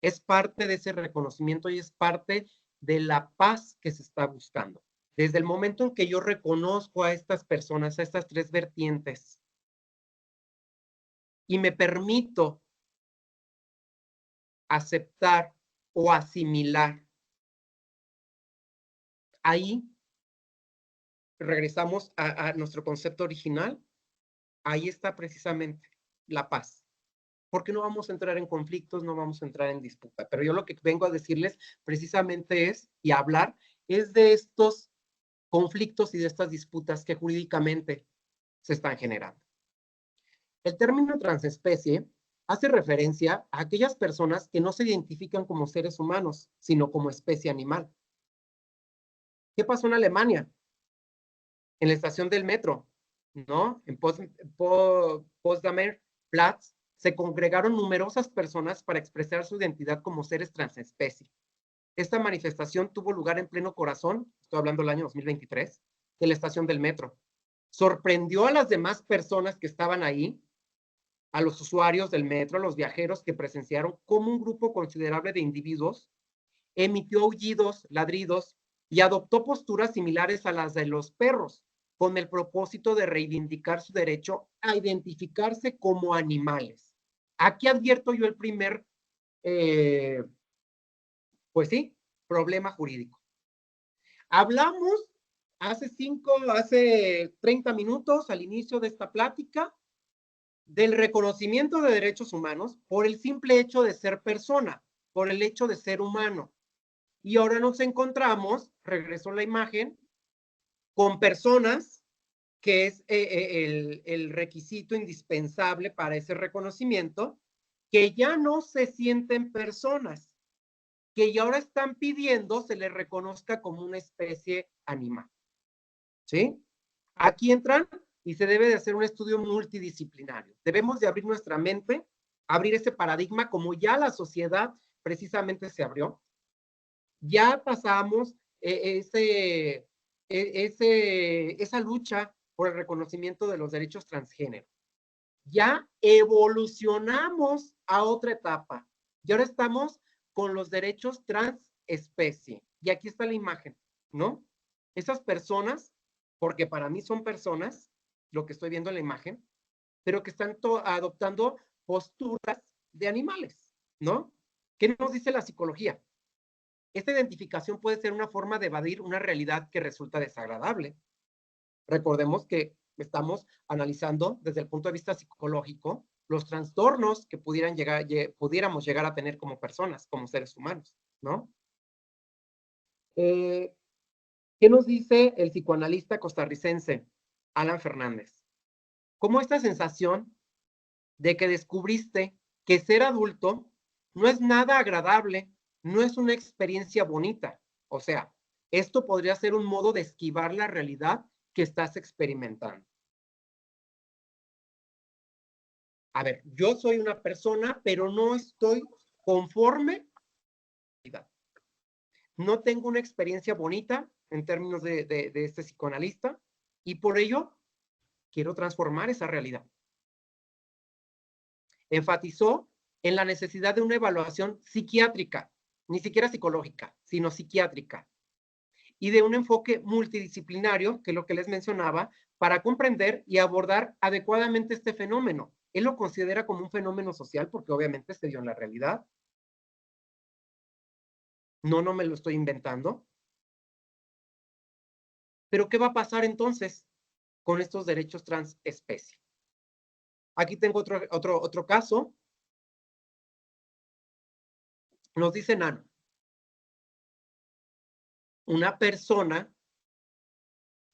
Es parte de ese reconocimiento y es parte de la paz que se está buscando. Desde el momento en que yo reconozco a estas personas, a estas tres vertientes, y me permito aceptar o asimilar, ahí regresamos a nuestro concepto original, ahí está precisamente la paz. Porque no vamos a entrar en conflictos, no vamos a entrar en disputa. Pero yo lo que vengo a decirles precisamente es, y a hablar, es de estos conflictos y de estas disputas que jurídicamente se están generando. El término transespecie hace referencia a aquellas personas que no se identifican como seres humanos, sino como especie animal. ¿Qué pasó en Alemania? En la estación del metro. ¿no? En Potsdamer Platz se congregaron numerosas personas para expresar su identidad como seres transespecie. Esta manifestación tuvo lugar en pleno corazón, estoy hablando del año 2023, de la estación del metro. Sorprendió a las demás personas que estaban ahí, a los usuarios del metro, a los viajeros que presenciaron cómo un grupo considerable de individuos emitió aullidos, ladridos y adoptó posturas similares a las de los perros, con el propósito de reivindicar su derecho a identificarse como animales. Aquí advierto yo el primer, pues sí, problema jurídico. Hablamos hace 30 minutos al inicio de esta plática del reconocimiento de derechos humanos por el simple hecho de ser persona, por el hecho de ser humano. Y ahora nos encontramos, regreso a la imagen, con personas que es el requisito indispensable para ese reconocimiento, que ya no se sienten personas, que ya ahora están pidiendo se les reconozca como una especie animal. ¿Sí? Aquí entran y se debe de hacer un estudio multidisciplinario. Debemos de abrir nuestra mente, abrir ese paradigma como ya la sociedad precisamente se abrió. Ya pasamos esa lucha por el reconocimiento de los derechos transgénero. Ya evolucionamos a otra etapa. Y ahora estamos con los derechos transespecie. Y aquí está la imagen, ¿no? Esas personas, porque para mí son personas, lo que estoy viendo en la imagen, pero que están adoptando posturas de animales, ¿no? ¿Qué nos dice la psicología? Esta identificación puede ser una forma de evadir una realidad que resulta desagradable. Recordemos que estamos analizando desde el punto de vista psicológico los trastornos que pudiéramos llegar a tener como personas, como seres humanos, ¿no? ¿Qué nos dice el psicoanalista costarricense Alan Fernández? Como esta sensación de que descubriste que ser adulto no es nada agradable, no es una experiencia bonita. O sea, esto podría ser un modo de esquivar la realidad que estás experimentando. A ver, yo soy una persona, pero no estoy conforme. No tengo una experiencia bonita en términos de este psicoanalista y por ello quiero transformar esa realidad. Enfatizó en la necesidad de una evaluación psiquiátrica, ni siquiera psicológica, sino psiquiátrica, y de un enfoque multidisciplinario, que es lo que les mencionaba, para comprender y abordar adecuadamente este fenómeno. Él lo considera como un fenómeno social porque obviamente se dio en la realidad. No me lo estoy inventando. Pero ¿qué va a pasar entonces con estos derechos transespecie? Aquí tengo otro caso. Nos dice Nano, una persona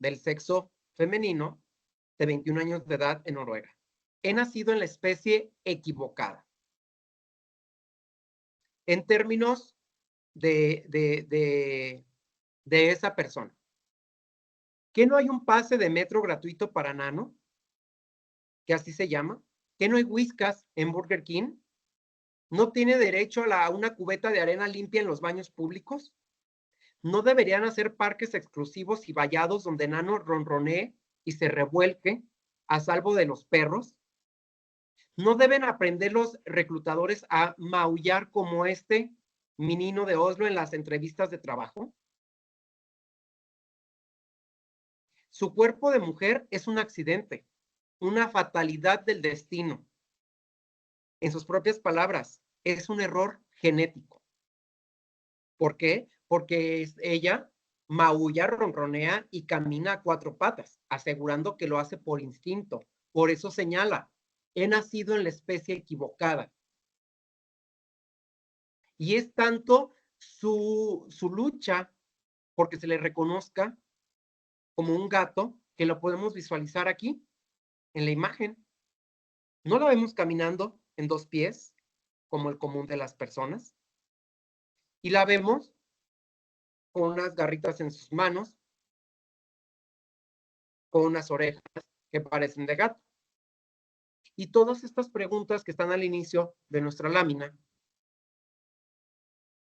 del sexo femenino de 21 años de edad en Noruega. He nacido en la especie equivocada. En términos de esa persona. ¿Que no hay un pase de metro gratuito para Nano? Que así se llama. ¿Que no hay whiskas en Burger King? ¿No tiene derecho a una cubeta de arena limpia en los baños públicos? ¿No deberían hacer parques exclusivos y vallados donde Nano ronronee y se revuelque a salvo de los perros? ¿No deben aprender los reclutadores a maullar como este menino de Oslo en las entrevistas de trabajo? Su cuerpo de mujer es un accidente, una fatalidad del destino. En sus propias palabras, es un error genético. ¿Por qué? Porque ella maulla, ronronea y camina a cuatro patas, asegurando que lo hace por instinto. Por eso señala, he nacido en la especie equivocada. Y es tanto su lucha porque se le reconozca como un gato que lo podemos visualizar aquí en la imagen. No lo vemos caminando en dos pies, como el común de las personas. Y la vemos con unas garritas en sus manos, con unas orejas, que parecen de gato. Y todas estas preguntas que están al inicio de nuestra lámina,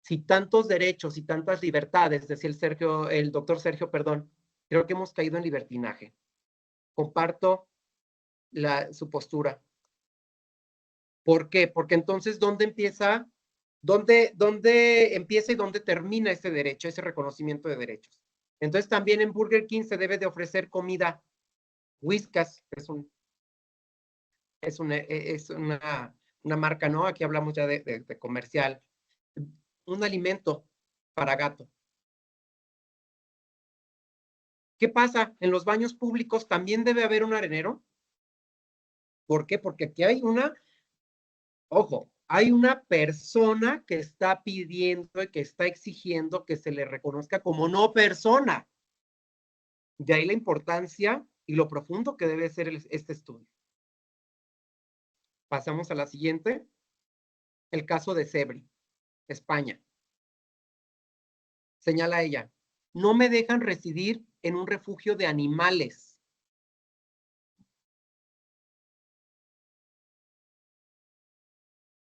si tantos derechos y tantas libertades, decía el doctor Sergio, perdón, creo que hemos caído en libertinaje. Comparto su postura. ¿Por qué? Porque entonces, ¿dónde empieza y dónde termina ese derecho, ese reconocimiento de derechos? Entonces, también en Burger King se debe de ofrecer comida. Whiskas es una marca, ¿no? Aquí hablamos ya de comercial. Un alimento para gato. ¿Qué pasa? En los baños públicos también debe haber un arenero. ¿Por qué? Porque aquí hay ojo, hay una persona que está pidiendo y que está exigiendo que se le reconozca como no persona. De ahí la importancia y lo profundo que debe ser este estudio. Pasamos a la siguiente. El caso de Sebri, España. Señala ella, no me dejan residir en un refugio de animales.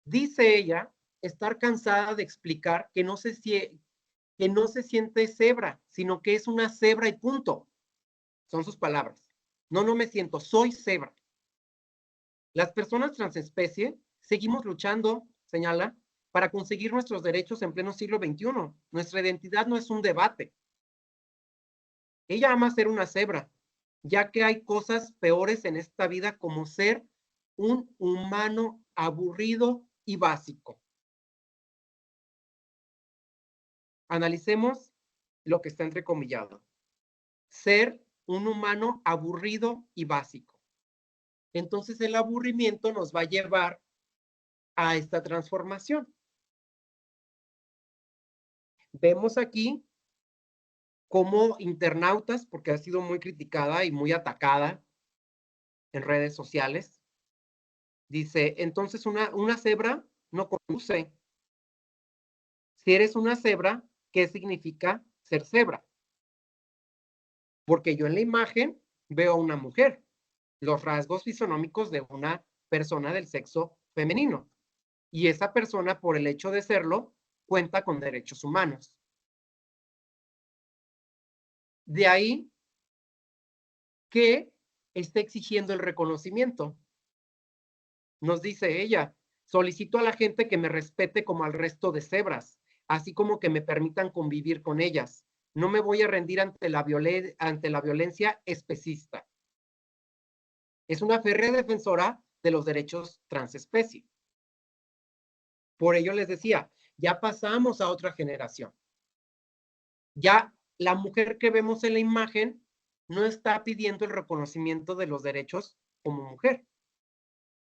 Dice ella estar cansada de explicar que no se siente cebra, sino que es una cebra y punto. Son sus palabras. No me siento, soy cebra. Las personas transespecie seguimos luchando, señala, para conseguir nuestros derechos en pleno siglo XXI. Nuestra identidad no es un debate. Ella ama ser una cebra, ya que hay cosas peores en esta vida como ser un humano aburrido y básico. Analicemos lo que está entrecomillado. Ser un humano aburrido y básico. Entonces el aburrimiento nos va a llevar a esta transformación. Vemos aquí cómo internautas, porque ha sido muy criticada y muy atacada en redes sociales, dice, entonces una cebra no conduce. Si eres una cebra, ¿qué significa ser cebra? Porque yo en la imagen veo a una mujer, los rasgos fisonómicos de una persona del sexo femenino. Y esa persona, por el hecho de serlo, cuenta con derechos humanos. De ahí que está exigiendo el reconocimiento. Nos dice ella, solicito a la gente que me respete como al resto de cebras, así como que me permitan convivir con ellas. No me voy a rendir ante la violencia especista. Es una férrea defensora de los derechos transespecie. Por ello les decía, ya pasamos a otra generación. Ya la mujer que vemos en la imagen no está pidiendo el reconocimiento de los derechos como mujer,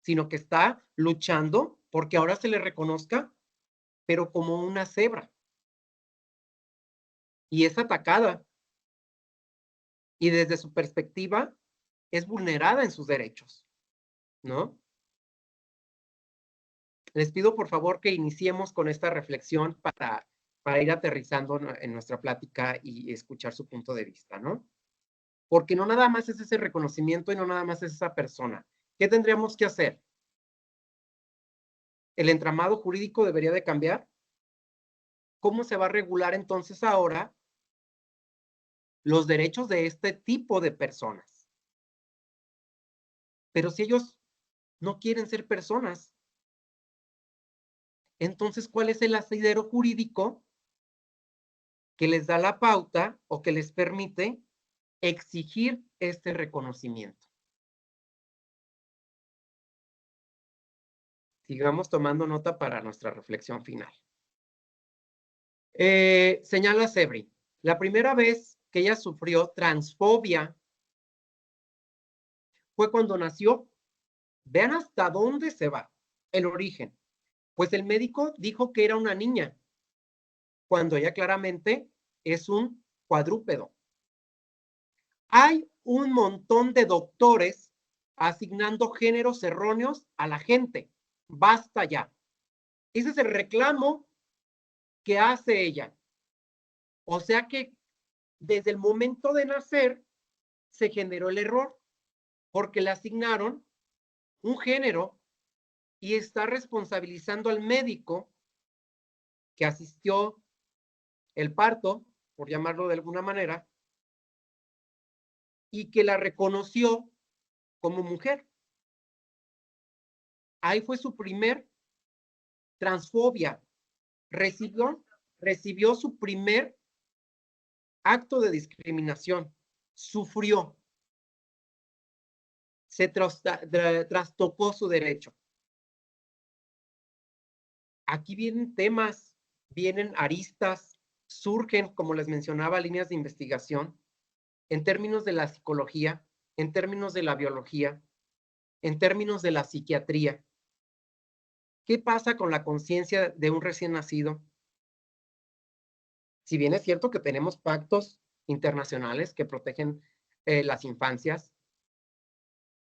sino que está luchando porque ahora se le reconozca, pero como una cebra. Y es atacada. Y desde su perspectiva, es vulnerada en sus derechos, ¿no? Les pido por favor que iniciemos con esta reflexión para ir aterrizando en nuestra plática y escuchar su punto de vista, ¿no? Porque no nada más es ese reconocimiento y no nada más es esa persona. ¿Qué tendríamos que hacer? ¿El entramado jurídico debería de cambiar? ¿Cómo se va a regular entonces ahora los derechos de este tipo de personas? Pero si ellos no quieren ser personas, entonces, ¿cuál es el asidero jurídico que les da la pauta o que les permite exigir este reconocimiento? Sigamos tomando nota para nuestra reflexión final. Señala Sebri, la primera vez que ella sufrió transfobia fue cuando nació. Vean hasta dónde se va el origen. Pues el médico dijo que era una niña, cuando ella claramente es un cuadrúpedo. Hay un montón de doctores asignando géneros erróneos a la gente. Basta ya. Ese es el reclamo que hace ella. O sea que desde el momento de nacer se generó el error. porque le asignaron un género y está responsabilizando al médico que asistió el parto, por llamarlo de alguna manera, y que la reconoció como mujer. Ahí fue su primer transfobia. Recibió su primer acto de discriminación. Sufrió. Se trastocó su derecho. Aquí vienen temas, vienen aristas, surgen, como les mencionaba, líneas de investigación en términos de la psicología, en términos de la biología, en términos de la psiquiatría. ¿Qué pasa con la conciencia de un recién nacido? Si bien es cierto que tenemos pactos internacionales que protegen las infancias,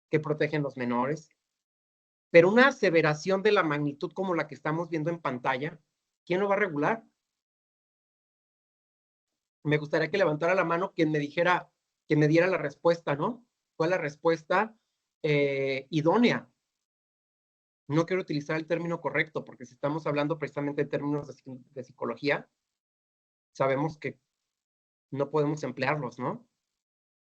que protegen los menores, pero una aseveración de la magnitud como la que estamos viendo en pantalla, ¿quién lo va a regular? Me gustaría que levantara la mano quien me dijera, que me diera la respuesta, ¿no? ¿Cuál es la respuesta idónea? No quiero utilizar el término correcto, porque si estamos hablando precisamente en términos de psicología, sabemos que no podemos emplearlos, ¿no?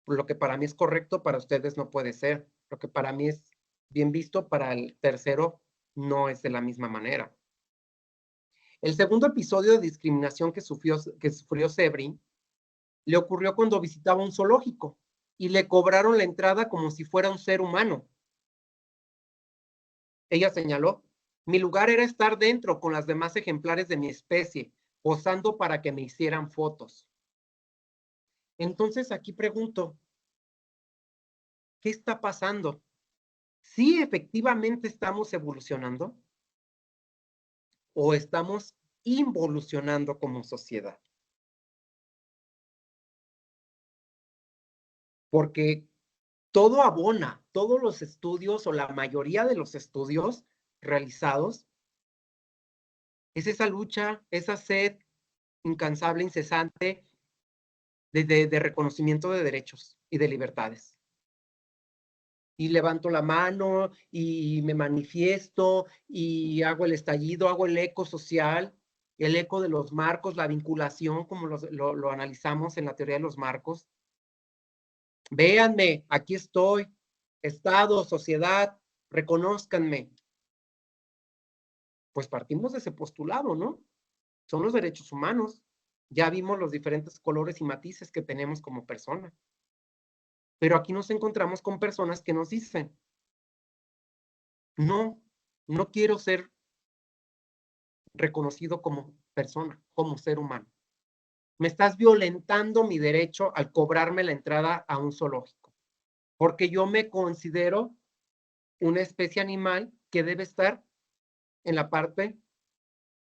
Lo que para mí es correcto, para ustedes no puede ser. Lo que para mí es bien visto, para el tercero no es de la misma manera. El segundo episodio de discriminación que sufrió Sebring le ocurrió cuando visitaba un zoológico y le cobraron la entrada como si fuera un ser humano. Ella señaló, mi lugar era estar dentro con las demás ejemplares de mi especie, posando para que me hicieran fotos. Entonces aquí pregunto, ¿qué está pasando? ¿Sí efectivamente estamos evolucionando o estamos involucionando como sociedad? Porque todo abona, todos los estudios o la mayoría de los estudios realizados es esa lucha, esa sed incansable, incesante de reconocimiento de derechos y de libertades. Y levanto la mano y me manifiesto y hago el estallido, hago el eco social, el eco de los marcos, la vinculación, como lo analizamos en la teoría de los marcos. Véanme, aquí estoy, Estado, sociedad, reconózcanme. Pues partimos de ese postulado, ¿no? Son los derechos humanos. Ya vimos los diferentes colores y matices que tenemos como personas. Pero aquí nos encontramos con personas que nos dicen, no, no quiero ser reconocido como persona, como ser humano. Me estás violentando mi derecho al cobrarme la entrada a un zoológico, porque yo me considero una especie animal que debe estar en la parte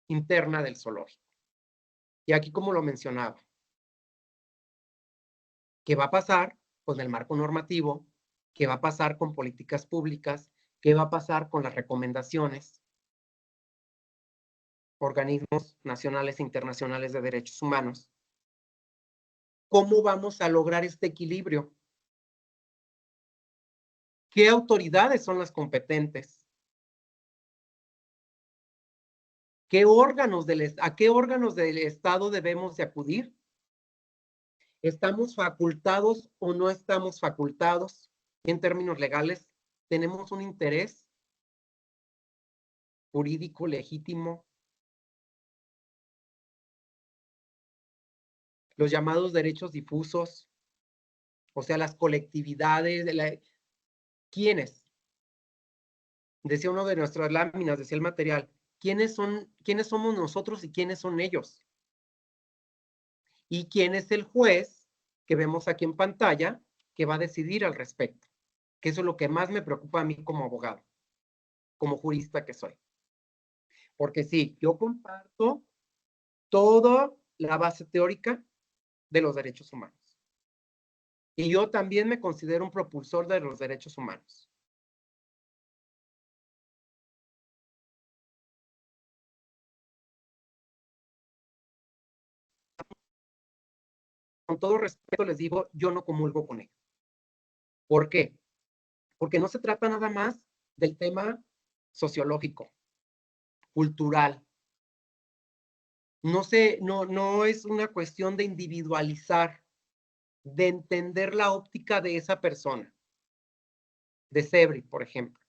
interna del zoológico. Y aquí, como lo mencionaba, ¿qué va a pasar con el marco normativo? ¿Qué va a pasar con políticas públicas? ¿Qué va a pasar con las recomendaciones? Organismos nacionales e internacionales de derechos humanos. ¿Cómo vamos a lograr este equilibrio? ¿Qué autoridades son las competentes? ¿A qué órganos del Estado debemos de acudir? ¿Estamos facultados o no estamos facultados? En términos legales, ¿tenemos un interés jurídico legítimo? Los llamados derechos difusos, o sea, las colectividades, ¿quiénes? Decía uno de nuestras láminas, decía el material, ¿quiénes somos nosotros y quiénes son ellos? ¿Y quién es el juez que vemos aquí en pantalla que va a decidir al respecto? Que eso es lo que más me preocupa a mí como abogado, como jurista que soy. Porque sí, yo comparto toda la base teórica de los derechos humanos. Y yo también me considero un propulsor de los derechos humanos. Con todo respeto les digo, yo no comulgo con ello. ¿Por qué? porque no se trata nada más del tema sociológico, cultural. No es una cuestión de individualizar, de entender la óptica de esa persona, de Sebri, por ejemplo,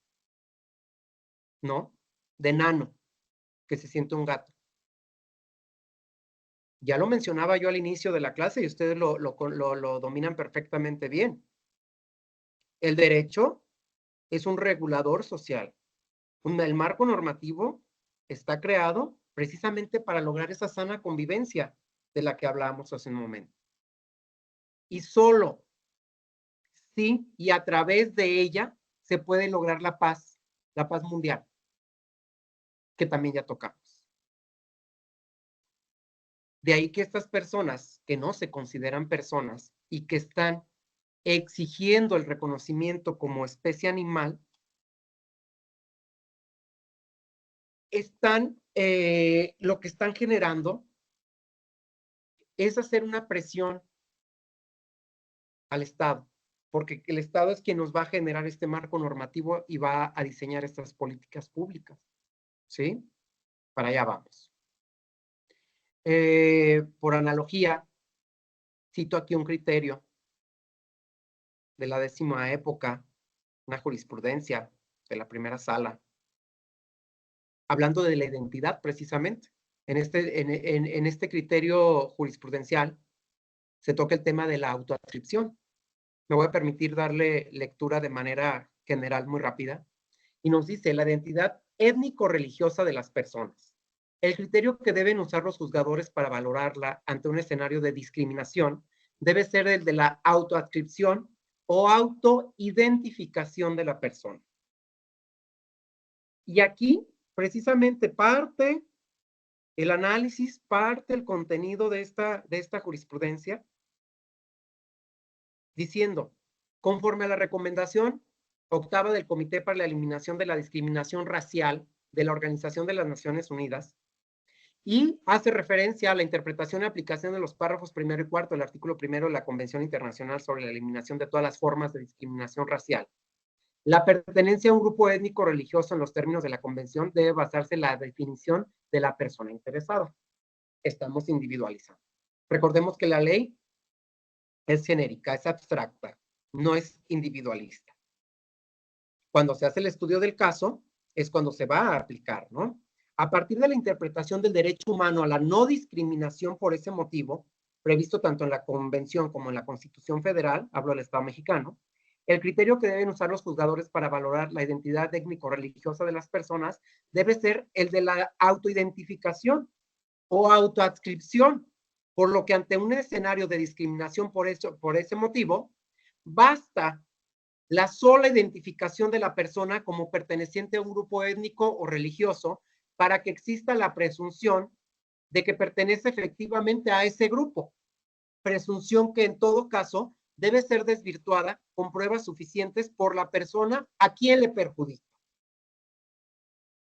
¿no? De Nano, que se siente un gato. Ya lo mencionaba yo al inicio de la clase y ustedes lo dominan perfectamente bien. El derecho es un regulador social. El marco normativo está creado precisamente para lograr esa sana convivencia de la que hablábamos hace un momento. Y solo sí y a través de ella se puede lograr la paz mundial, que también ya tocamos. De ahí que estas personas que no se consideran personas y que están exigiendo el reconocimiento como especie animal, lo que están generando es hacer una presión al Estado, porque el Estado es quien nos va a generar este marco normativo y va a diseñar estas políticas públicas, ¿sí? Para allá vamos. Por analogía, cito aquí un criterio de la 10ª época, una jurisprudencia de la primera sala, hablando de la identidad precisamente. En este criterio jurisprudencial se toca el tema de la autoadscripción. Me voy a permitir darle lectura de manera general muy rápida. Y nos dice la identidad étnico-religiosa de las personas. El criterio que deben usar los juzgadores para valorarla ante un escenario de discriminación debe ser el de la autoadscripción o autoidentificación de la persona. Y aquí, precisamente, parte el análisis, parte el contenido de esta jurisprudencia, diciendo, conforme a la recomendación 8ª del Comité para la Eliminación de la Discriminación Racial de la Organización de las Naciones Unidas, y hace referencia a la interpretación y aplicación de los párrafos 1 y 4 del artículo 1 de la Convención Internacional sobre la Eliminación de todas las formas de discriminación racial. La pertenencia a un grupo étnico religioso en los términos de la Convención debe basarse en la definición de la persona interesada. Estamos individualizando. Recordemos que la ley es genérica, es abstracta, no es individualista. Cuando se hace el estudio del caso, es cuando se va a aplicar, ¿no? A partir de la interpretación del derecho humano a la no discriminación por ese motivo, previsto tanto en la Convención como en la Constitución Federal, hablo del Estado mexicano, el criterio que deben usar los juzgadores para valorar la identidad étnico-religiosa de las personas debe ser el de la autoidentificación o autoadscripción, por lo que ante un escenario de discriminación por ese motivo, basta la sola identificación de la persona como perteneciente a un grupo étnico o religioso para que exista la presunción de que pertenece efectivamente a ese grupo. Presunción que en todo caso debe ser desvirtuada con pruebas suficientes por la persona a quien le perjudica.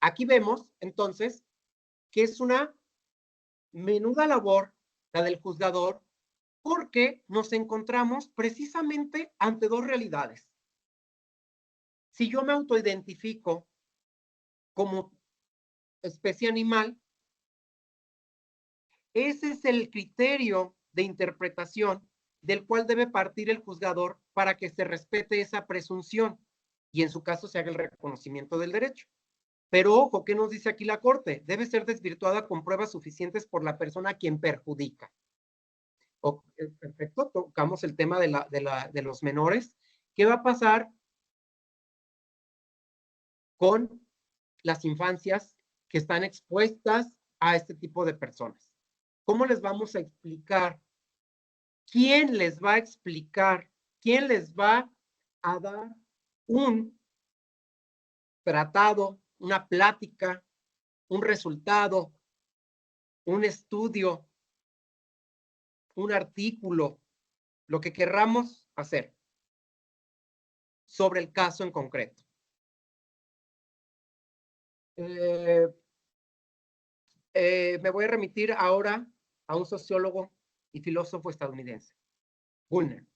Aquí vemos entonces que es una menuda labor la del juzgador porque nos encontramos precisamente ante dos realidades. Si yo me autoidentifico como especie animal, ese es el criterio de interpretación del cual debe partir el juzgador para que se respete esa presunción y en su caso se haga el reconocimiento del derecho. Pero ojo, ¿qué nos dice aquí la Corte? Debe ser desvirtuada con pruebas suficientes por la persona a quien perjudica. Perfecto, tocamos el tema de los menores. ¿Qué va a pasar con las infancias que están expuestas a este tipo de personas? ¿Cómo les vamos a explicar? ¿Quién les va a explicar? ¿Quién les va a dar un tratado, una plática, un resultado, un estudio, un artículo, lo que querramos hacer sobre el caso en concreto? Me voy a remitir ahora a un sociólogo y filósofo estadounidense, Bullner.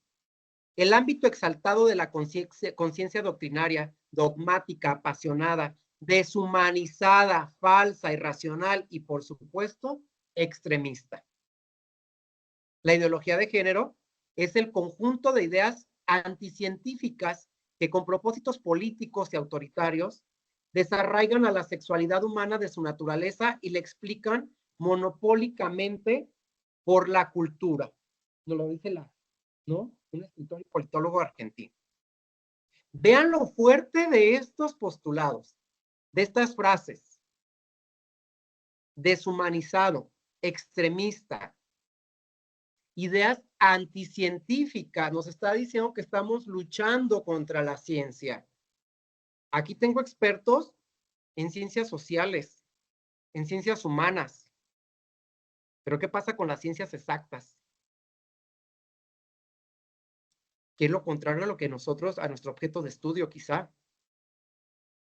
El ámbito exaltado de la conciencia doctrinaria, dogmática, apasionada, deshumanizada, falsa, irracional y, por supuesto, extremista. La ideología de género es el conjunto de ideas anticientíficas que con propósitos políticos y autoritarios desarraigan a la sexualidad humana de su naturaleza y le explican monopólicamente por la cultura. Nos lo dice un escritor y politólogo argentino. Vean lo fuerte de estos postulados, de estas frases. Deshumanizado, extremista, ideas anticientíficas. Nos está diciendo que estamos luchando contra la ciencia. Aquí tengo expertos en ciencias sociales, en ciencias humanas. Pero ¿qué pasa con las ciencias exactas? Que es lo contrario a lo que nosotros, a nuestro objeto de estudio quizá.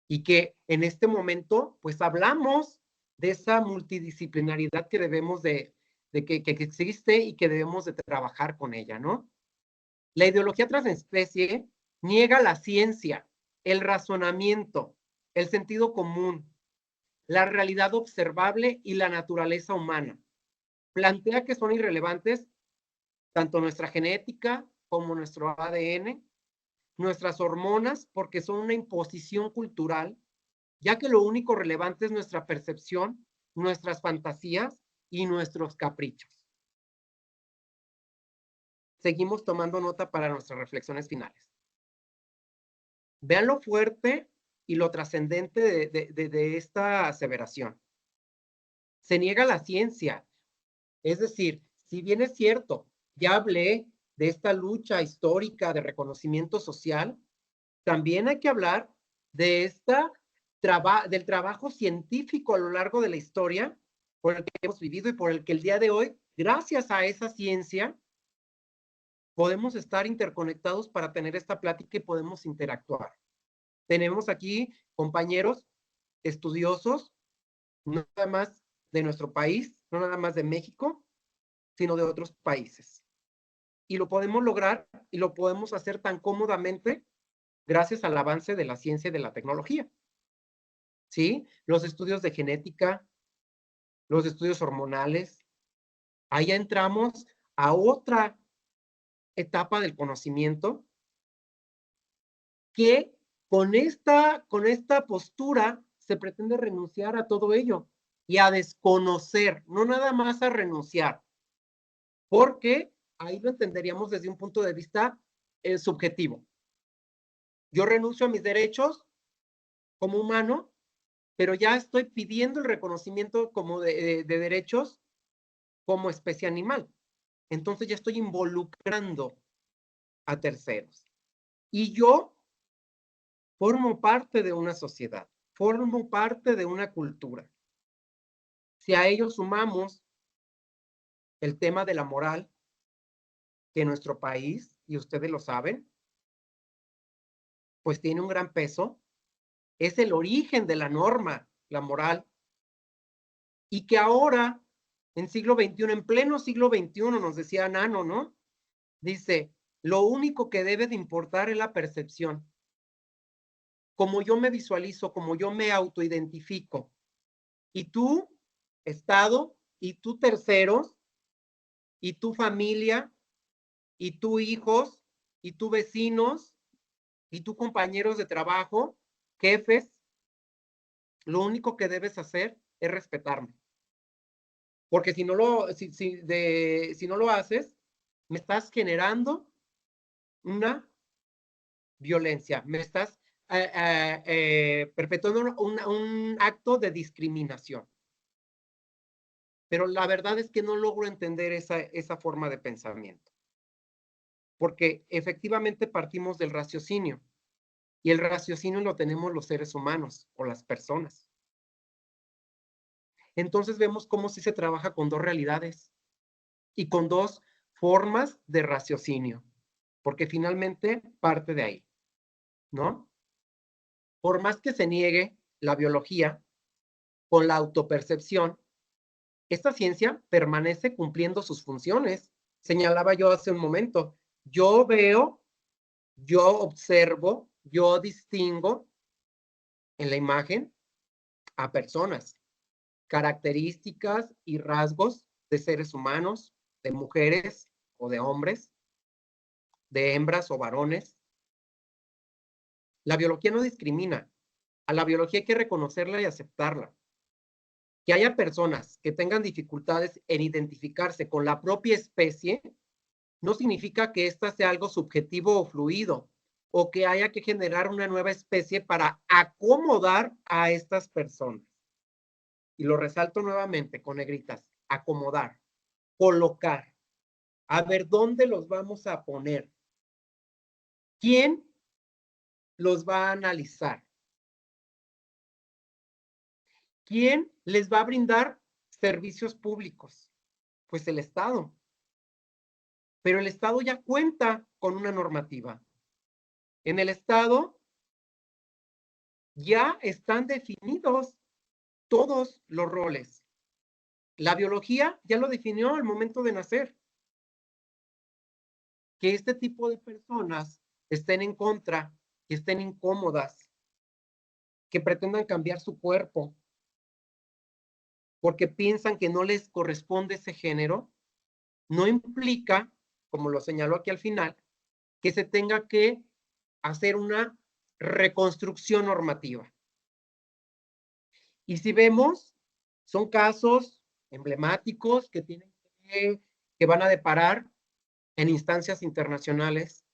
Y que en este momento, pues hablamos de esa multidisciplinaridad que debemos que existe y que debemos de trabajar con ella, ¿no? La ideología transespecie niega la ciencia, el razonamiento, el sentido común, la realidad observable y la naturaleza humana. Plantea que son irrelevantes tanto nuestra genética como nuestro ADN, nuestras hormonas, porque son una imposición cultural, ya que lo único relevante es nuestra percepción, nuestras fantasías y nuestros caprichos. Seguimos tomando nota para nuestras reflexiones finales. Vean lo fuerte y lo trascendente de esta aseveración. Se niega la ciencia. Es decir, si bien es cierto, ya hablé de esta lucha histórica de reconocimiento social, también hay que hablar de del trabajo científico a lo largo de la historia por el que hemos vivido y por el que el día de hoy, gracias a esa ciencia, podemos estar interconectados para tener esta plática y podemos interactuar. Tenemos aquí compañeros estudiosos, no nada más de nuestro país, no nada más de México, sino de otros países. Y lo podemos lograr y lo podemos hacer tan cómodamente gracias al avance de la ciencia y de la tecnología. ¿Sí? Los estudios de genética, los estudios hormonales, ahí ya entramos a otra etapa del conocimiento que con esta postura se pretende renunciar a todo ello y a desconocer, no nada más a renunciar, porque ahí lo entenderíamos desde un punto de vista subjetivo. Yo renuncio a mis derechos como humano, pero ya estoy pidiendo el reconocimiento como de derechos como especie animal. Entonces ya estoy involucrando a terceros. Y yo formo parte de una sociedad, formo parte de una cultura. Si a ello sumamos el tema de la moral, que en nuestro país, y ustedes lo saben, pues tiene un gran peso, es el origen de la norma, la moral, y que ahora, en siglo XXI, en pleno siglo XXI, nos decía Nano, ¿no? Dice, lo único que debe de importar es la percepción. Como yo me visualizo, como yo me autoidentifico. Y tú, Estado, y tú terceros, y tu familia, y tú hijos, y tú vecinos, y tú compañeros de trabajo, jefes, lo único que debes hacer es respetarme. Porque si no lo haces, me estás generando una violencia, me estás perpetuando un acto de discriminación. Pero la verdad es que no logro entender esa forma de pensamiento. Porque efectivamente partimos del raciocinio. Y el raciocinio lo tenemos los seres humanos o las personas. Entonces vemos cómo sí se trabaja con dos realidades y con dos formas de raciocinio. Porque finalmente parte de ahí, ¿no? Por más que se niegue la biología con la autopercepción, esta ciencia permanece cumpliendo sus funciones. Señalaba yo hace un momento, yo veo Yo observo, yo distingo en la imagen a personas, características y rasgos de seres humanos, de mujeres o de hombres, de hembras o varones. La biología no discrimina. A la biología hay que reconocerla y aceptarla. Que haya personas que tengan dificultades en identificarse con la propia especie no significa que ésta sea algo subjetivo o fluido, o que haya que generar una nueva especie para acomodar a estas personas. Y lo resalto nuevamente con negritas: acomodar, colocar. A ver dónde los vamos a poner. ¿Quién los va a analizar? ¿Quién les va a brindar servicios públicos? Pues el Estado. Pero el Estado ya cuenta con una normativa. En el Estado ya están definidos todos los roles. La biología ya lo definió al momento de nacer. Que este tipo de personas estén en contra, que estén incómodas, que pretendan cambiar su cuerpo porque piensan que no les corresponde ese género, no implica, como lo señaló aquí al final, que se tenga que hacer una reconstrucción normativa. Y si vemos, son casos emblemáticos que tienen que van a deparar en instancias internacionales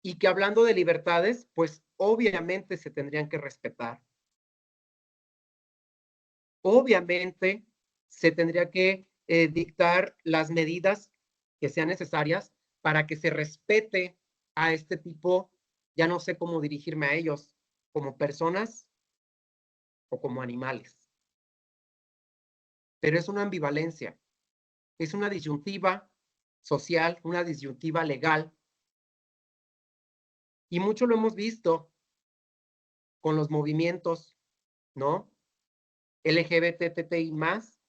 y que, hablando de libertades, pues obviamente se tendrían que respetar. Obviamente se tendría que dictar las medidas que sean necesarias para que se respete a este tipo, ya no sé cómo dirigirme a ellos, como personas o como animales. Pero es una ambivalencia, es una disyuntiva social, una disyuntiva legal, y mucho lo hemos visto con los movimientos, ¿no? LGBTTI más,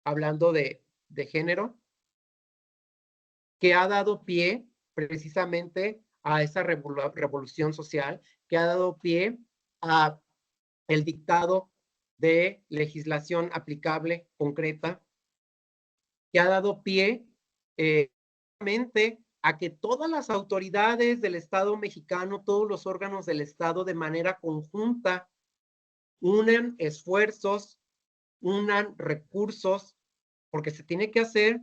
hablando de género, que ha dado pie precisamente a esa revolución social, que ha dado pie a el dictado de legislación aplicable concreta, que ha dado pie a que todas las autoridades del Estado mexicano, todos los órganos del Estado, de manera conjunta, unan esfuerzos, unan recursos, porque se tiene que hacer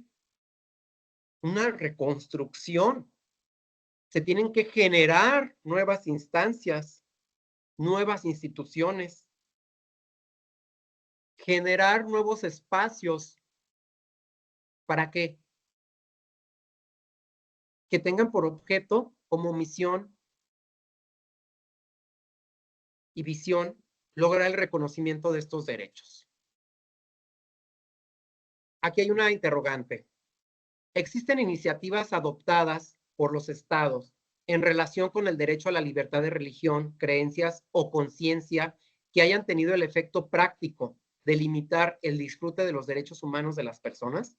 una reconstrucción. Se tienen que generar nuevas instancias, nuevas instituciones, generar nuevos espacios. ¿Para qué? Que tengan por objeto, como misión y visión, lograr el reconocimiento de estos derechos. Aquí hay una interrogante. ¿Existen iniciativas adoptadas por los estados en relación con el derecho a la libertad de religión, creencias o conciencia que hayan tenido el efecto práctico de limitar el disfrute de los derechos humanos de las personas?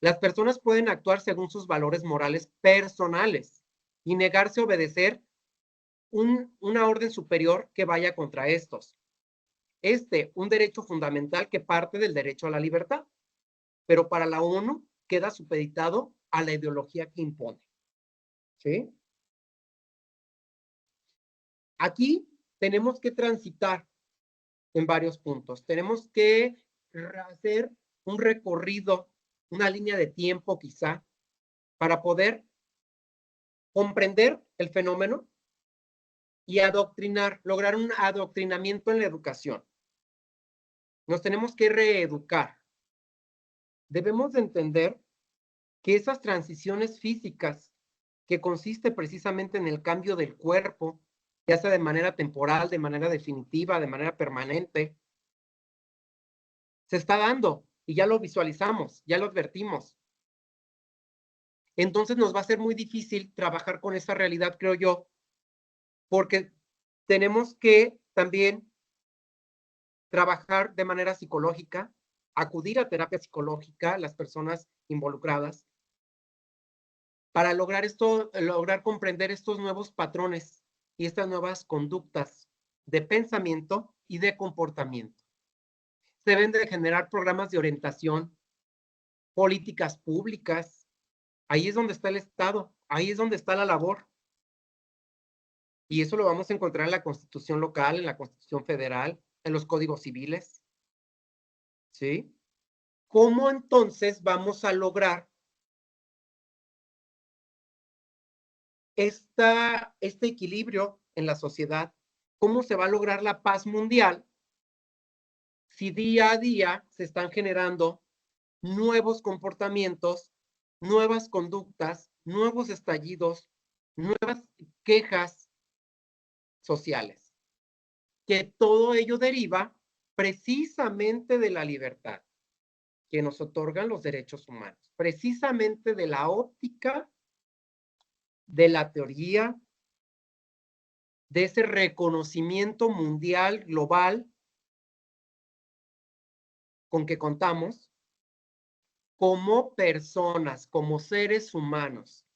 Las personas pueden actuar según sus valores morales personales y negarse a obedecer una orden superior que vaya contra estos. Un derecho fundamental que parte del derecho a la libertad, pero para la ONU queda supeditado a la ideología que impone. ¿Sí? Aquí tenemos que transitar en varios puntos. Tenemos que hacer un recorrido, una línea de tiempo quizá, para poder comprender el fenómeno y adoctrinar, lograr un adoctrinamiento en la educación. Nos tenemos que reeducar. Debemos de entender que esas transiciones físicas, que consiste precisamente en el cambio del cuerpo, ya sea de manera temporal, de manera definitiva, de manera permanente, se está dando y ya lo visualizamos, ya lo advertimos. Entonces nos va a ser muy difícil trabajar con esa realidad, creo yo, porque tenemos que también trabajar de manera psicológica, acudir a terapia psicológica las personas involucradas, para lograr esto, lograr comprender estos nuevos patrones y estas nuevas conductas de pensamiento y de comportamiento. Se deben de generar programas de orientación, políticas públicas. Ahí es donde está el Estado, ahí es donde está la labor. Y eso lo vamos a encontrar en la Constitución local, en la Constitución federal, en los códigos civiles. ¿Sí? ¿Cómo entonces vamos a lograr este equilibrio en la sociedad? ¿Cómo se va a lograr la paz mundial si día a día se están generando nuevos comportamientos, nuevas conductas, nuevos estallidos, nuevas quejas sociales? Que todo ello deriva precisamente de la libertad que nos otorgan los derechos humanos, precisamente de la óptica, de la teoría, de ese reconocimiento mundial, global, con que contamos como personas, como seres humanos.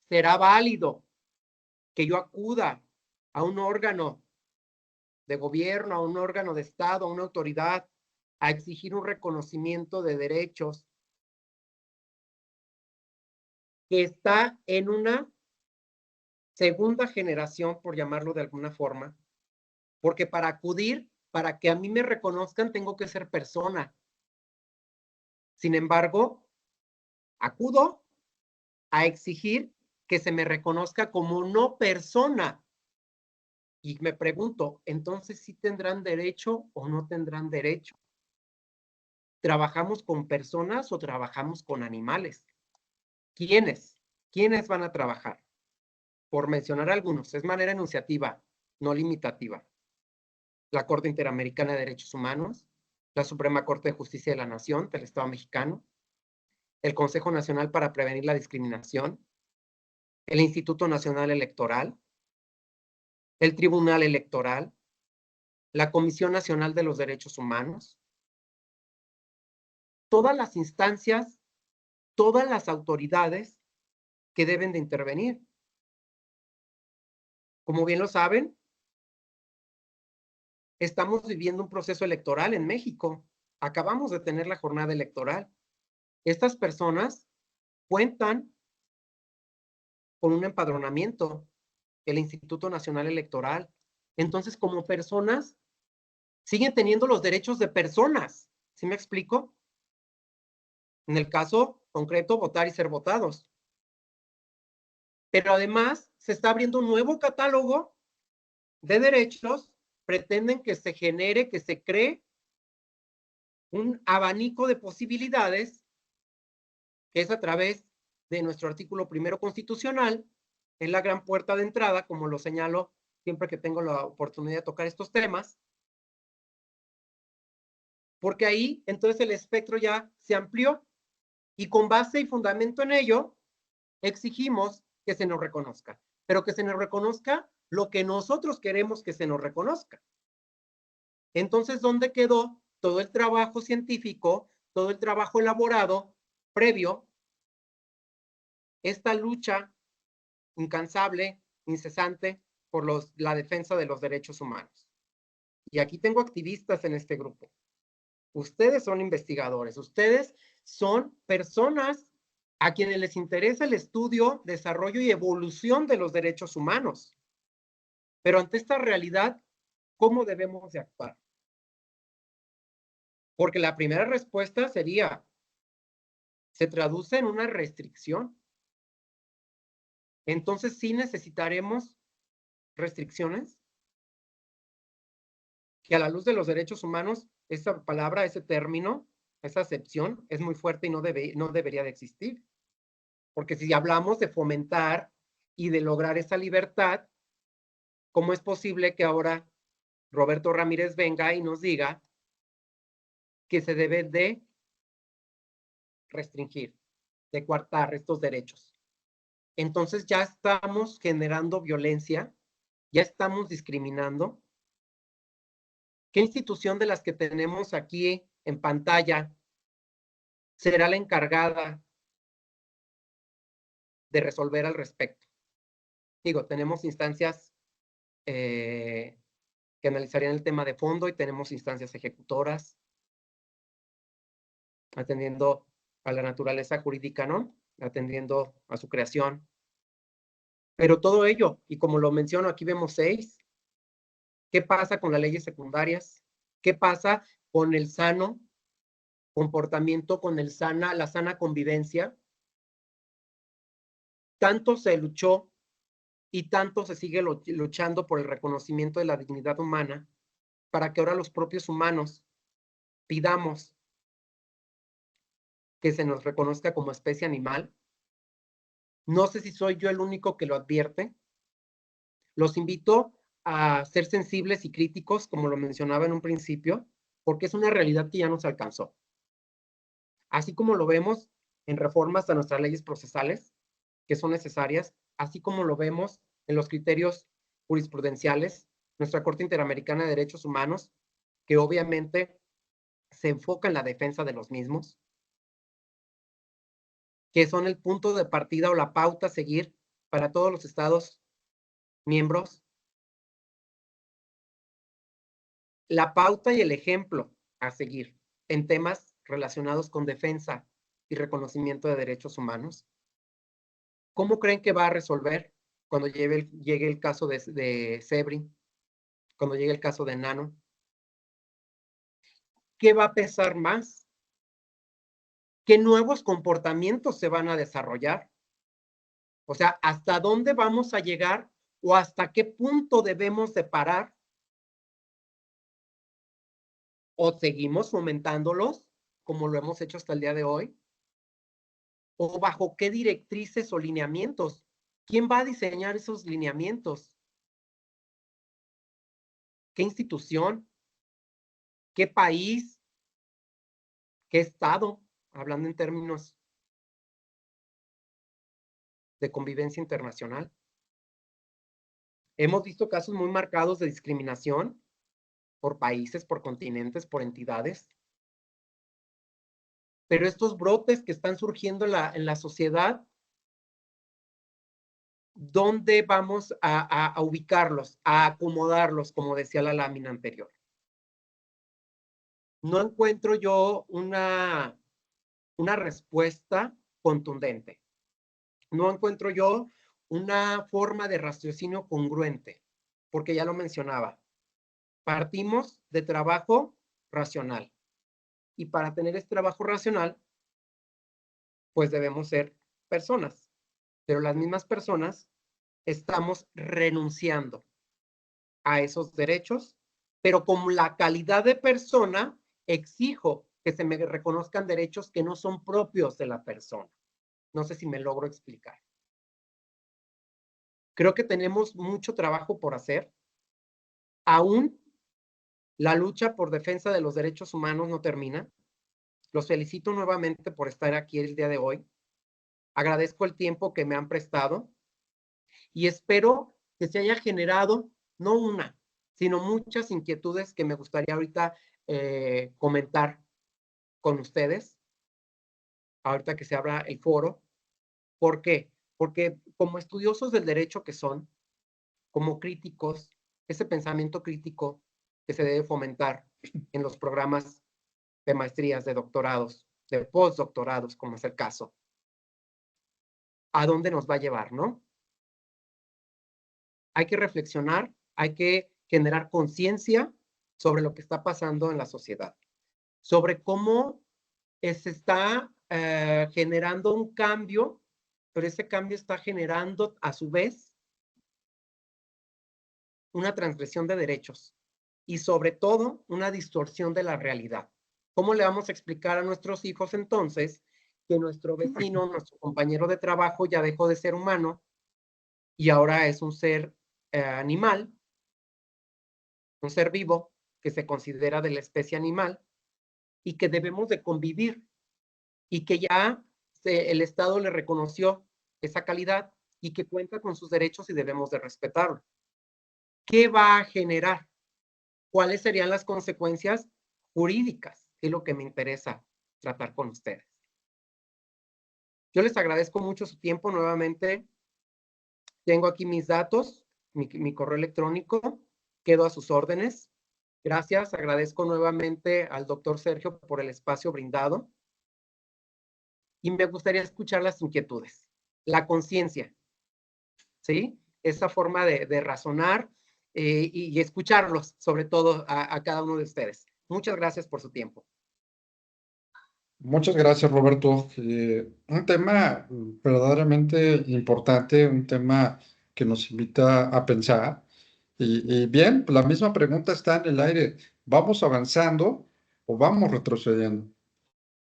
Será válido que yo acuda a un órgano de gobierno, a un órgano de Estado, a una autoridad, a exigir un reconocimiento de derechos que está en una segunda generación, por llamarlo de alguna forma, porque para acudir, para que a mí me reconozcan, tengo que ser persona. Sin embargo, acudo a exigir que se me reconozca como no persona. Y me pregunto, entonces, ¿sí tendrán derecho o no tendrán derecho? ¿Trabajamos con personas o trabajamos con animales? ¿Quiénes? ¿Quiénes van a trabajar? Por mencionar algunos, es manera enunciativa, no limitativa. La Corte Interamericana de Derechos Humanos, la Suprema Corte de Justicia de la Nación del Estado mexicano, el Consejo Nacional para Prevenir la Discriminación, el Instituto Nacional Electoral, el Tribunal Electoral, la Comisión Nacional de los Derechos Humanos, todas las instancias, todas las autoridades que deben de intervenir. Como bien lo saben, estamos viviendo un proceso electoral en México. Acabamos de tener la jornada electoral. Estas personas cuentan con un empadronamiento, el Instituto Nacional Electoral. Entonces, como personas, siguen teniendo los derechos de personas. ¿Sí me explico? En el caso concreto, votar y ser votados. Pero además, se está abriendo un nuevo catálogo de derechos. Pretenden que se genere, que se cree un abanico de posibilidades, que es a través de nuestro artículo primero constitucional, es la gran puerta de entrada, como lo señalo siempre que tengo la oportunidad de tocar estos temas, porque ahí entonces el espectro ya se amplió y con base y fundamento en ello exigimos que se nos reconozca, pero que se nos reconozca lo que nosotros queremos que se nos reconozca. Entonces, ¿dónde quedó todo el trabajo científico, todo el trabajo elaborado previo, esta lucha incansable, incesante por la defensa de los derechos humanos? Y aquí tengo activistas en este grupo. Ustedes son investigadores, ustedes son personas a quienes les interesa el estudio, desarrollo y evolución de los derechos humanos. Pero ante esta realidad, ¿cómo debemos de actuar? Porque la primera respuesta sería, se traduce en una restricción. Entonces sí necesitaremos restricciones, que a la luz de los derechos humanos, esa palabra, ese término, esa acepción es muy fuerte y no debería de existir. Porque si hablamos de fomentar y de lograr esa libertad, ¿cómo es posible que ahora Roberto Ramírez venga y nos diga que se debe de restringir, de coartar estos derechos? Entonces ya estamos generando violencia, ya estamos discriminando. ¿Qué institución de las que tenemos aquí en pantalla será la encargada de resolver al respecto. Digo, tenemos instancias que analizarían el tema de fondo y tenemos instancias ejecutoras atendiendo a la naturaleza jurídica, ¿no? Atendiendo a su creación. Pero todo ello, y como lo menciono, aquí vemos 6. ¿Qué pasa con las leyes secundarias? ¿Qué pasa con el sano comportamiento, con la sana convivencia? Tanto se luchó y tanto se sigue luchando por el reconocimiento de la dignidad humana para que ahora los propios humanos pidamos que se nos reconozca como especie animal. No sé si soy yo el único que lo advierte. Los invito a ser sensibles y críticos, como lo mencionaba en un principio, porque es una realidad que ya nos alcanzó. Así como lo vemos en reformas a nuestras leyes procesales, que son necesarias, así como lo vemos en los criterios jurisprudenciales, nuestra Corte Interamericana de Derechos Humanos, que obviamente se enfoca en la defensa de los mismos, que son el punto de partida o la pauta a seguir para todos los estados miembros, la pauta y el ejemplo a seguir en temas relacionados con defensa y reconocimiento de derechos humanos. ¿Cómo creen que va a resolver cuando llegue el caso de Sebring, cuando llegue el caso de Nano? ¿Qué va a pesar más? ¿Qué nuevos comportamientos se van a desarrollar? O sea, ¿hasta dónde vamos a llegar o hasta qué punto debemos de parar? ¿O seguimos fomentándolos como lo hemos hecho hasta el día de hoy? ¿O bajo qué directrices o lineamientos? ¿Quién va a diseñar esos lineamientos? ¿Qué institución? ¿Qué país? ¿Qué estado? Hablando en términos de convivencia internacional. Hemos visto casos muy marcados de discriminación por países, por continentes, por entidades. Pero estos brotes que están surgiendo en la sociedad, ¿dónde vamos a ubicarlos, a acomodarlos, como decía la lámina anterior? No encuentro yo una respuesta contundente. No encuentro yo una forma de raciocinio congruente, porque ya lo mencionaba. Partimos de trabajo racional. Y para tener este trabajo racional, pues debemos ser personas. Pero las mismas personas estamos renunciando a esos derechos, pero con la calidad de persona exijo que se me reconozcan derechos que no son propios de la persona. No sé si me logro explicar. Creo que tenemos mucho trabajo por hacer. Aún la lucha por defensa de los derechos humanos no termina. Los felicito nuevamente por estar aquí el día de hoy. Agradezco el tiempo que me han prestado y espero que se haya generado no una, sino muchas inquietudes que me gustaría ahorita comentar con ustedes, ahorita que se abra el foro. ¿Por qué? Porque como estudiosos del derecho que son, como críticos, ese pensamiento crítico que se debe fomentar en los programas de maestrías, de doctorados, de postdoctorados, como es el caso, ¿a dónde nos va a llevar, no? Hay que reflexionar, hay que generar conciencia sobre lo que está pasando en la sociedad, sobre cómo se está generando un cambio, pero ese cambio está generando a su vez una transgresión de derechos y sobre todo una distorsión de la realidad. ¿Cómo le vamos a explicar a nuestros hijos entonces que nuestro vecino, nuestro compañero de trabajo ya dejó de ser humano y ahora es un ser animal, un ser vivo que se considera de la especie animal y que debemos de convivir y que ya el Estado le reconoció esa calidad y que cuenta con sus derechos y debemos de respetarlo? ¿Qué va a generar? ¿Cuáles serían las consecuencias jurídicas? Es lo que me interesa tratar con ustedes. Yo les agradezco mucho su tiempo nuevamente. Tengo aquí mis datos, mi correo electrónico, quedo a sus órdenes. Gracias, agradezco nuevamente al doctor Sergio por el espacio brindado y me gustaría escuchar las inquietudes, la conciencia, ¿sí? Esa forma de razonar y escucharlos, sobre todo a cada uno de ustedes. Muchas gracias por su tiempo. Muchas gracias, Roberto. Un tema verdaderamente importante, un tema que nos invita a pensar. Y bien, la misma pregunta está en el aire. ¿Vamos avanzando o vamos retrocediendo?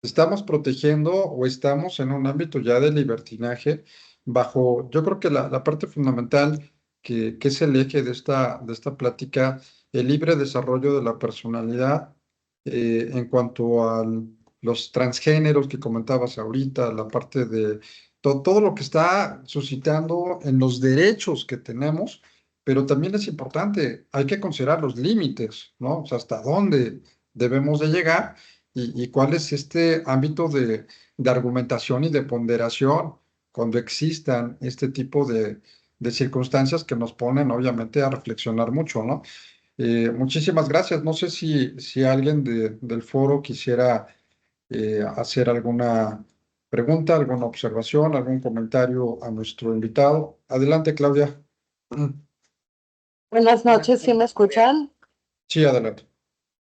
¿Estamos protegiendo o estamos en un ámbito ya de libertinaje bajo, yo creo que la parte fundamental que es el eje de esta plática, el libre desarrollo de la personalidad en cuanto a los transgéneros que comentabas ahorita, la parte de todo lo que está suscitando en los derechos que tenemos, pero también es importante, hay que considerar los límites, ¿no? O sea, hasta dónde debemos de llegar y cuál es este ámbito de argumentación y de ponderación cuando existan este tipo de circunstancias que nos ponen obviamente a reflexionar mucho, ¿no? Muchísimas gracias. No sé si alguien del foro quisiera hacer alguna pregunta, alguna observación, algún comentario a nuestro invitado. Adelante, Claudia. Buenas Buenas noches, ¿sí me noches, Claudia. escuchan? Sí, adelante.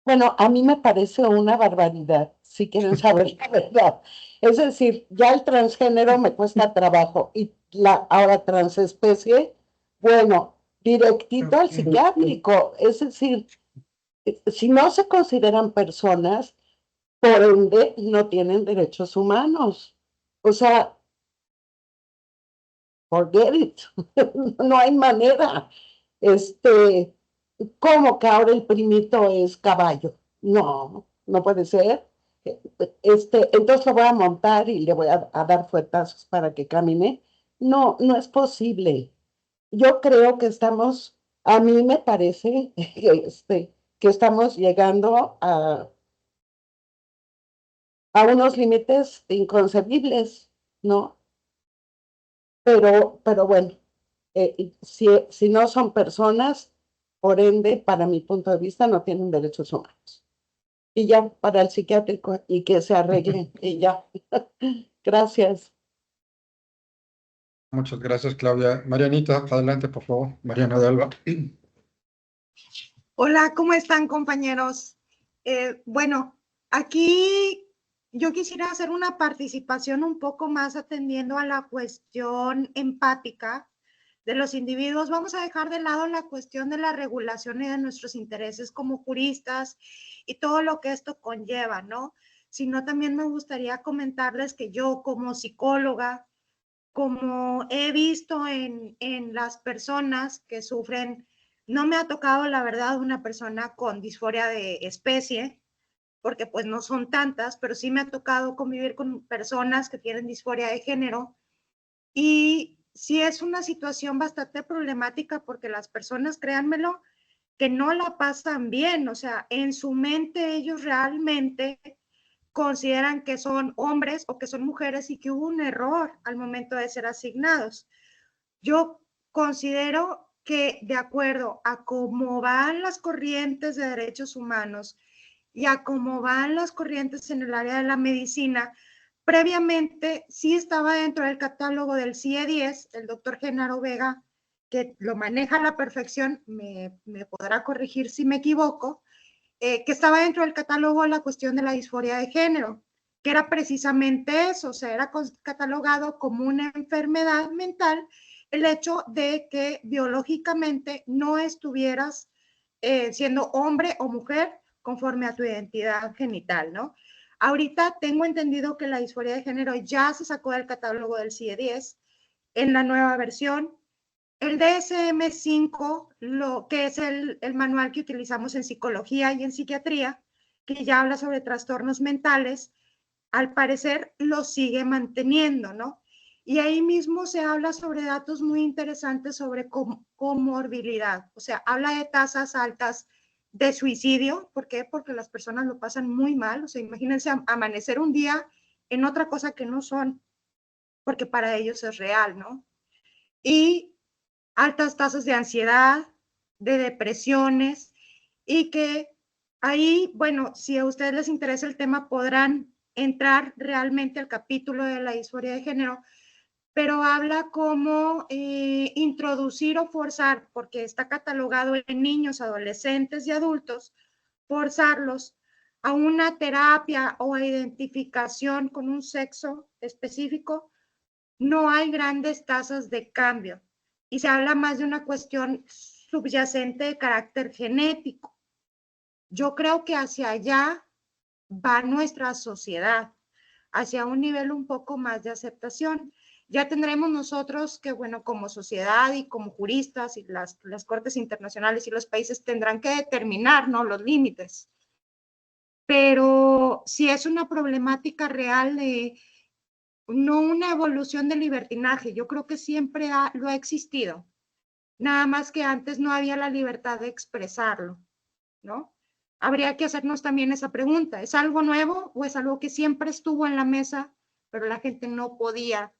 Bueno, a mí me parece una barbaridad, si quieren saber la verdad. Es decir, ya el transgénero me cuesta trabajo y ahora transespecie, bueno, directito al psiquiátrico. Es decir, si no se consideran personas, por ende no tienen derechos humanos. O sea, forget it. No hay manera. Este, ¿Cómo que ahora el primito es caballo? No, no puede ser. Entonces lo voy a montar y le voy a dar fuetazos para que camine. No, no es posible. Yo creo que a mí me parece que estamos llegando a unos límites inconcebibles, ¿no? Pero bueno, si no son personas, por ende, para mi punto de vista, no tienen derechos humanos. Y ya, para el psiquiátrico, y que se arreglen, y ya. Gracias. Muchas gracias, Claudia. Marianita, adelante, por favor. Mariana de Alba. Hola, ¿cómo están, compañeros? Bueno, aquí yo quisiera hacer una participación un poco más atendiendo a la cuestión empática de los individuos. Vamos a dejar de lado la cuestión de la regulación y de nuestros intereses como juristas y todo lo que esto conlleva, ¿no? Sino también me gustaría comentarles que yo como psicóloga, como he visto en las personas que sufren, no me ha tocado, la verdad, una persona con disforia de especie, porque pues no son tantas, pero sí me ha tocado convivir con personas que tienen disforia de género y sí es una situación bastante problemática porque las personas, créanmelo, que no la pasan bien, o sea, en su mente ellos realmente consideran que son hombres o que son mujeres y que hubo un error al momento de ser asignados. Yo considero que de acuerdo a cómo van las corrientes de derechos humanos y a cómo van las corrientes en el área de la medicina, previamente sí estaba dentro del catálogo del CIE-10, el doctor Genaro Vega, que lo maneja a la perfección, me podrá corregir si me equivoco, que estaba dentro del catálogo la cuestión de la disforia de género, que era precisamente eso, o sea, era catalogado como una enfermedad mental el hecho de que biológicamente no estuvieras siendo hombre o mujer conforme a tu identidad genital, ¿no? Ahorita tengo entendido que la disforia de género ya se sacó del catálogo del CIE-10 en la nueva versión. El DSM-5, que es el manual que utilizamos en psicología y en psiquiatría, que ya habla sobre trastornos mentales, al parecer lo sigue manteniendo, ¿no? Y ahí mismo se habla sobre datos muy interesantes sobre comorbilidad, o sea, habla de tasas altas de suicidio. ¿Por qué? Porque las personas lo pasan muy mal, o sea, imagínense amanecer un día en otra cosa que no son. porque para ellos es real, ¿no? Y altas tasas de ansiedad, de depresiones, y que ahí, bueno, si a ustedes les interesa el tema, podrán entrar realmente al capítulo de la disforia de género, pero habla cómo introducir o forzar, porque está catalogado en niños, adolescentes y adultos, forzarlos a una terapia o a identificación con un sexo específico, no hay grandes tasas de cambio y se habla más de una cuestión subyacente de carácter genético. Yo creo que hacia allá va nuestra sociedad, hacia un nivel un poco más de aceptación. Ya tendremos nosotros que, bueno, como sociedad y como juristas y las cortes internacionales y los países tendrán que determinar, ¿no?, los límites. Pero si es una problemática real de no una evolución del libertinaje, yo creo que siempre lo ha existido, nada más que antes no había la libertad de expresarlo, ¿no? Habría que hacernos también esa pregunta, ¿es algo nuevo o es algo que siempre estuvo en la mesa, pero la gente no podía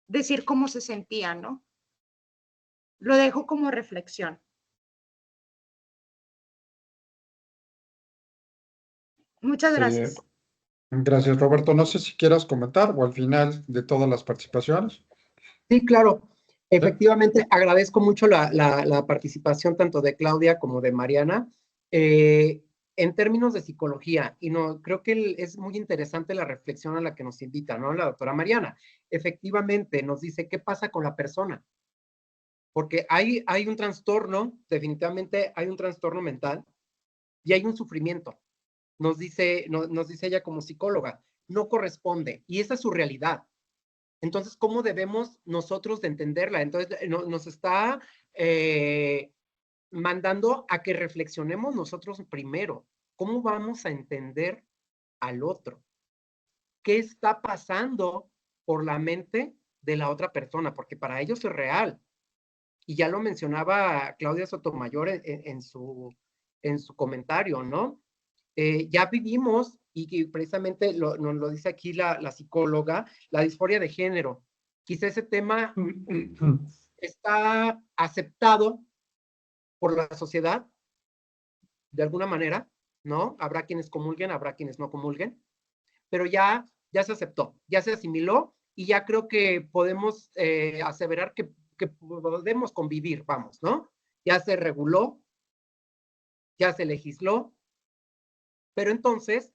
decir cómo se sentía, ¿no? Lo dejo como reflexión. Muchas gracias. Gracias, Roberto. No sé si quieras comentar o al final de todas las participaciones. Sí, claro. Efectivamente, agradezco mucho la participación tanto de Claudia como de Mariana. En términos de psicología, y no, creo que es muy interesante la reflexión a la que nos invita, ¿no? La doctora Mariana. Efectivamente, nos dice qué pasa con la persona. Porque hay un trastorno, definitivamente hay un trastorno mental y hay un sufrimiento. Nos dice ella como psicóloga, no corresponde, y esa es su realidad. Entonces, ¿cómo debemos nosotros de entenderla? Entonces, nos está mandando a que reflexionemos nosotros primero. ¿Cómo vamos a entender al otro? ¿Qué está pasando por la mente de la otra persona? Porque para ellos es real. Y ya lo mencionaba Claudia Sotomayor en su comentario, ¿no? Ya vivimos, y precisamente nos lo dice aquí la psicóloga, la disforia de género. Quizá ese tema está aceptado por la sociedad de alguna manera, ¿no? Habrá quienes comulguen, habrá quienes no comulguen, pero ya se aceptó, ya se asimiló y ya creo que podemos aseverar que podemos convivir, vamos, ¿no? Ya se reguló, ya se legisló, pero entonces,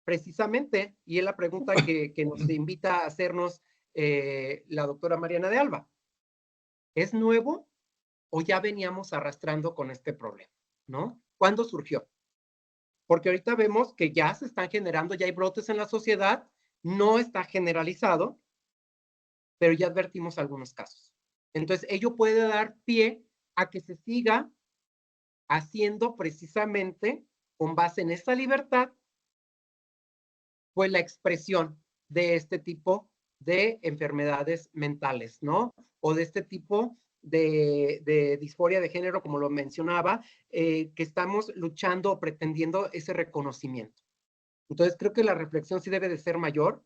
precisamente, y es la pregunta que nos invita a hacernos la doctora Mariana de Alba, ¿es nuevo o ya veníamos arrastrando con este problema? ¿No? ¿Cuándo surgió? Porque ahorita vemos que ya se están generando, ya hay brotes en la sociedad, no está generalizado, pero ya advertimos algunos casos. Entonces, ello puede dar pie a que se siga haciendo precisamente con base en esta libertad, pues la expresión de este tipo de enfermedades mentales, ¿no? O de este tipo de disforia de género, como lo mencionaba, que estamos luchando o pretendiendo ese reconocimiento. Entonces, creo que la reflexión sí debe de ser mayor.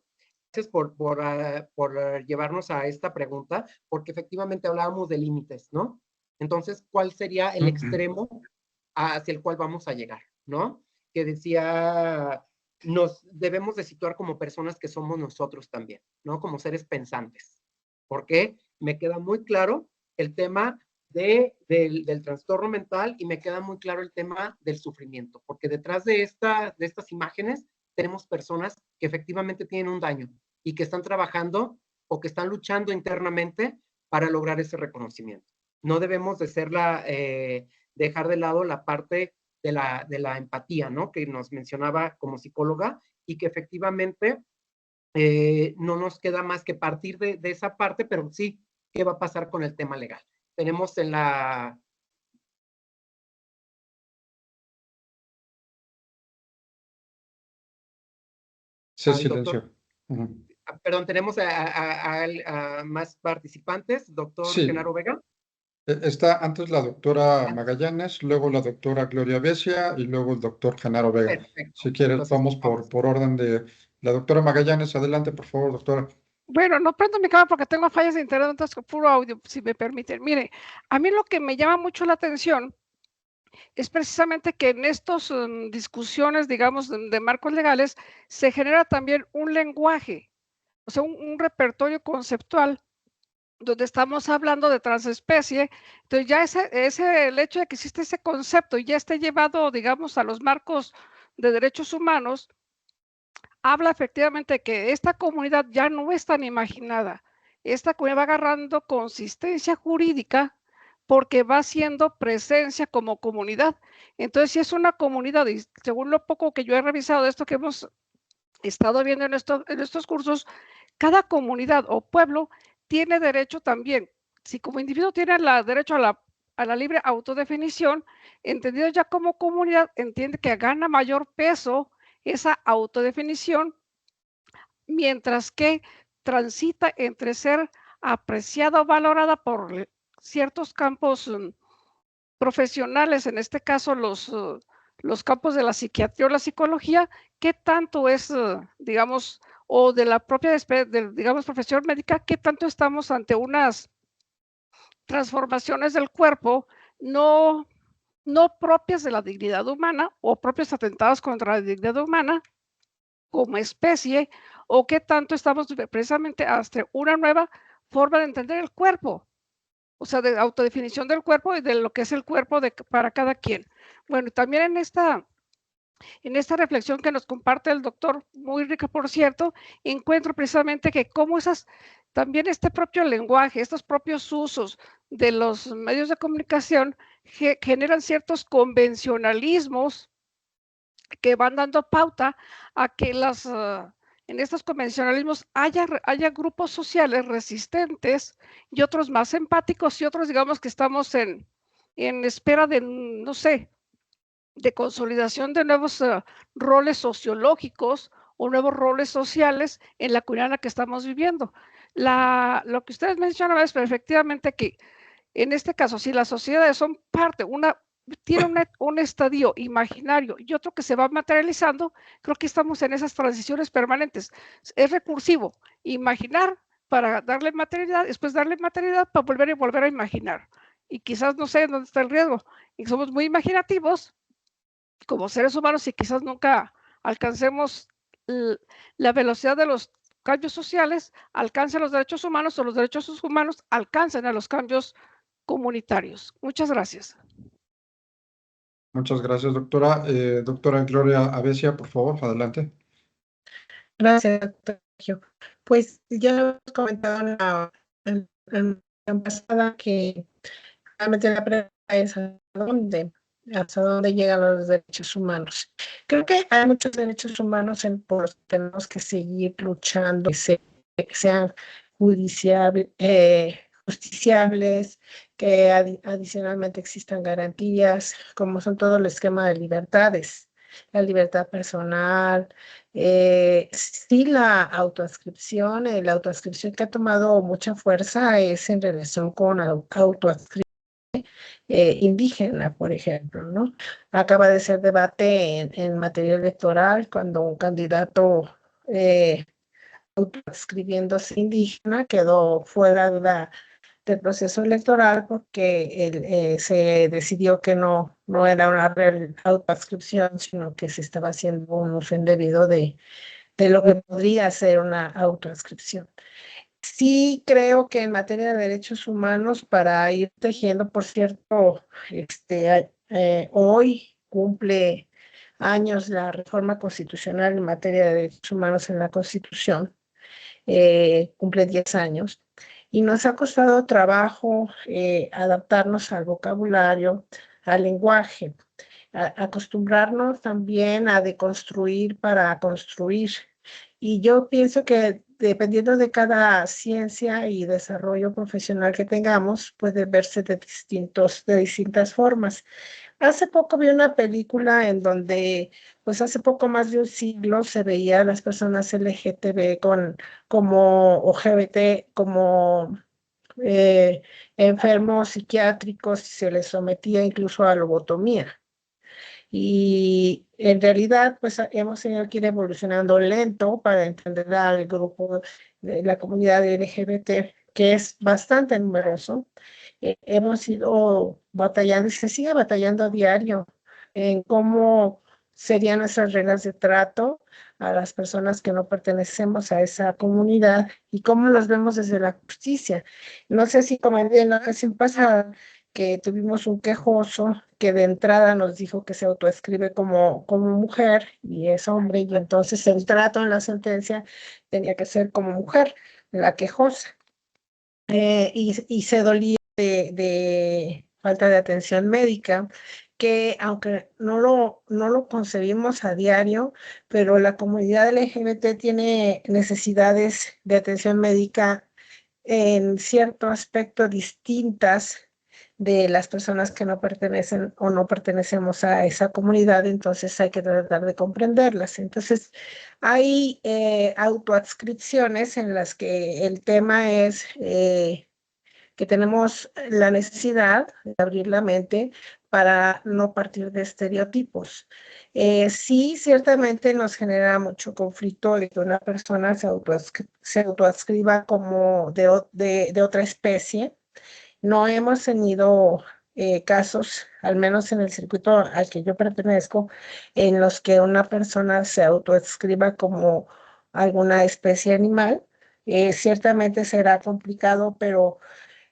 Gracias por llevarnos a esta pregunta, porque efectivamente hablábamos de límites, ¿no? Entonces, ¿cuál sería el extremo hacia el cual vamos a llegar, ¿no? Que decía, nos debemos de situar como personas que somos nosotros también, ¿no? Como seres pensantes. Porque me queda muy claro el tema del trastorno mental y me queda muy claro el tema del sufrimiento, porque detrás de estas imágenes tenemos personas que efectivamente tienen un daño y que están trabajando o que están luchando internamente para lograr ese reconocimiento. No debemos de dejar de lado la parte de la empatía, ¿no? Que nos mencionaba como psicóloga y que efectivamente no nos queda más que partir de esa parte, pero sí, ¿qué va a pasar con el tema legal? Tenemos en la... Sí, silencio. Perdón, tenemos a más participantes, doctor Sí. Genaro Vega. Está antes la doctora Magallanes, luego la doctora Gloria Besia y luego el doctor Genaro Vega. Perfecto. Si quieres, Entonces, vamos por orden de la doctora Magallanes. Adelante, por favor, doctora. Bueno, no prendo mi cámara porque tengo fallas de internet, entonces con puro audio, si me permiten. Mire, a mí lo que me llama mucho la atención es precisamente que en estas discusiones, digamos, de marcos legales, se genera también un lenguaje, o sea, un repertorio conceptual donde estamos hablando de transespecie. Entonces ya el hecho de que existe ese concepto y ya esté llevado, digamos, a los marcos de derechos humanos, habla efectivamente de que esta comunidad ya no es tan imaginada. Esta comunidad va agarrando consistencia jurídica porque va siendo presencia como comunidad. Entonces, si es una comunidad, y según lo poco que yo he revisado de esto que hemos estado viendo en estos cursos, cada comunidad o pueblo tiene derecho también, si como individuo tiene derecho a la libre autodefinición, entendido ya como comunidad, entiende que gana mayor peso esa autodefinición, mientras que transita entre ser apreciada o valorada por ciertos campos profesionales, en este caso los campos de la psiquiatría o la psicología, qué tanto es, digamos, o de la propia, digamos, profesión médica, qué tanto estamos ante unas transformaciones del cuerpo no, no propias de la dignidad humana o propios atentados contra la dignidad humana como especie, o qué tanto estamos precisamente hasta una nueva forma de entender el cuerpo, o sea, de autodefinición del cuerpo y de lo que es el cuerpo para cada quien. Bueno, también en esta reflexión que nos comparte el doctor, muy rica por cierto, encuentro precisamente que cómo también este propio lenguaje, estos propios usos de los medios de comunicación generan ciertos convencionalismos que van dando pauta a que en estos convencionalismos haya grupos sociales resistentes y otros más empáticos y otros, digamos, que estamos en espera de, no sé, de consolidación de nuevos roles sociológicos o nuevos roles sociales en la comunidad en la que estamos viviendo. Lo que ustedes mencionaban es efectivamente que en este caso, si las sociedades son parte, tiene un estadio imaginario y otro que se va materializando, creo que estamos en esas transiciones permanentes. Es recursivo, imaginar para darle materialidad, después darle materialidad para volver a imaginar. Y quizás no sé dónde está el riesgo. Y somos muy imaginativos como seres humanos y quizás nunca alcancemos la velocidad de los cambios sociales, alcancen los derechos humanos o los derechos humanos alcancen a los cambios comunitarios. Muchas gracias. Muchas gracias, doctora. Doctora Gloria Abesia, por favor, adelante. Gracias, doctor Sergio. Pues ya hemos comentado en la pasada que realmente la pregunta es hasta dónde llegan los derechos humanos. Creo que hay muchos derechos humanos por los que tenemos que seguir luchando, que sean justiciables, que adicionalmente existan garantías, como son todo el esquema de libertades, la libertad personal, sí la autoadscripción que ha tomado mucha fuerza es en relación con la autoadscripción indígena, por ejemplo, ¿no? Acaba de ser debate en materia electoral cuando un candidato autoadscribiéndose indígena quedó fuera del proceso electoral porque se decidió que no era una real autoadscripción, sino que se estaba haciendo un uso indebido de lo que podría ser una autoadscripción. Sí creo que en materia de derechos humanos, para ir tejiendo, por cierto, hoy cumple años la reforma constitucional en materia de derechos humanos en la Constitución, cumple 10 años, y nos ha costado trabajo adaptarnos al vocabulario, al lenguaje, acostumbrarnos también a deconstruir para construir. Y yo pienso que dependiendo de cada ciencia y desarrollo profesional que tengamos, puede verse de distintas formas. Hace poco vi una película en donde, pues hace poco más de un siglo, se veía a las personas LGTB o LGBT como enfermos psiquiátricos y se les sometía incluso a lobotomía. y en realidad pues hemos tenido que ir evolucionando lento para entender al grupo de la comunidad LGBT, que es bastante numeroso. Hemos ido batallando y se sigue batallando a diario en cómo serían nuestras reglas de trato a las personas que no pertenecemos a esa comunidad y cómo los vemos desde la justicia. No sé si comenté en la ocasión pasada que tuvimos un quejoso que de entrada nos dijo que se autoescribe como mujer y es hombre, y entonces el trato en la sentencia tenía que ser como mujer, la quejosa. Y se dolía de falta de atención médica, que aunque no lo concebimos a diario, pero la comunidad LGBT tiene necesidades de atención médica en cierto aspecto distintas de las personas que no pertenecen o no pertenecemos a esa comunidad, entonces hay que tratar de comprenderlas. Entonces, hay autoadscripciones en las que el tema es que tenemos la necesidad de abrir la mente para no partir de estereotipos. Sí, ciertamente nos genera mucho conflicto de que una persona se autoadscriba como de otra especie. No hemos tenido casos, al menos en el circuito al que yo pertenezco, en los que una persona se autoadscriba como alguna especie animal. Ciertamente será complicado, pero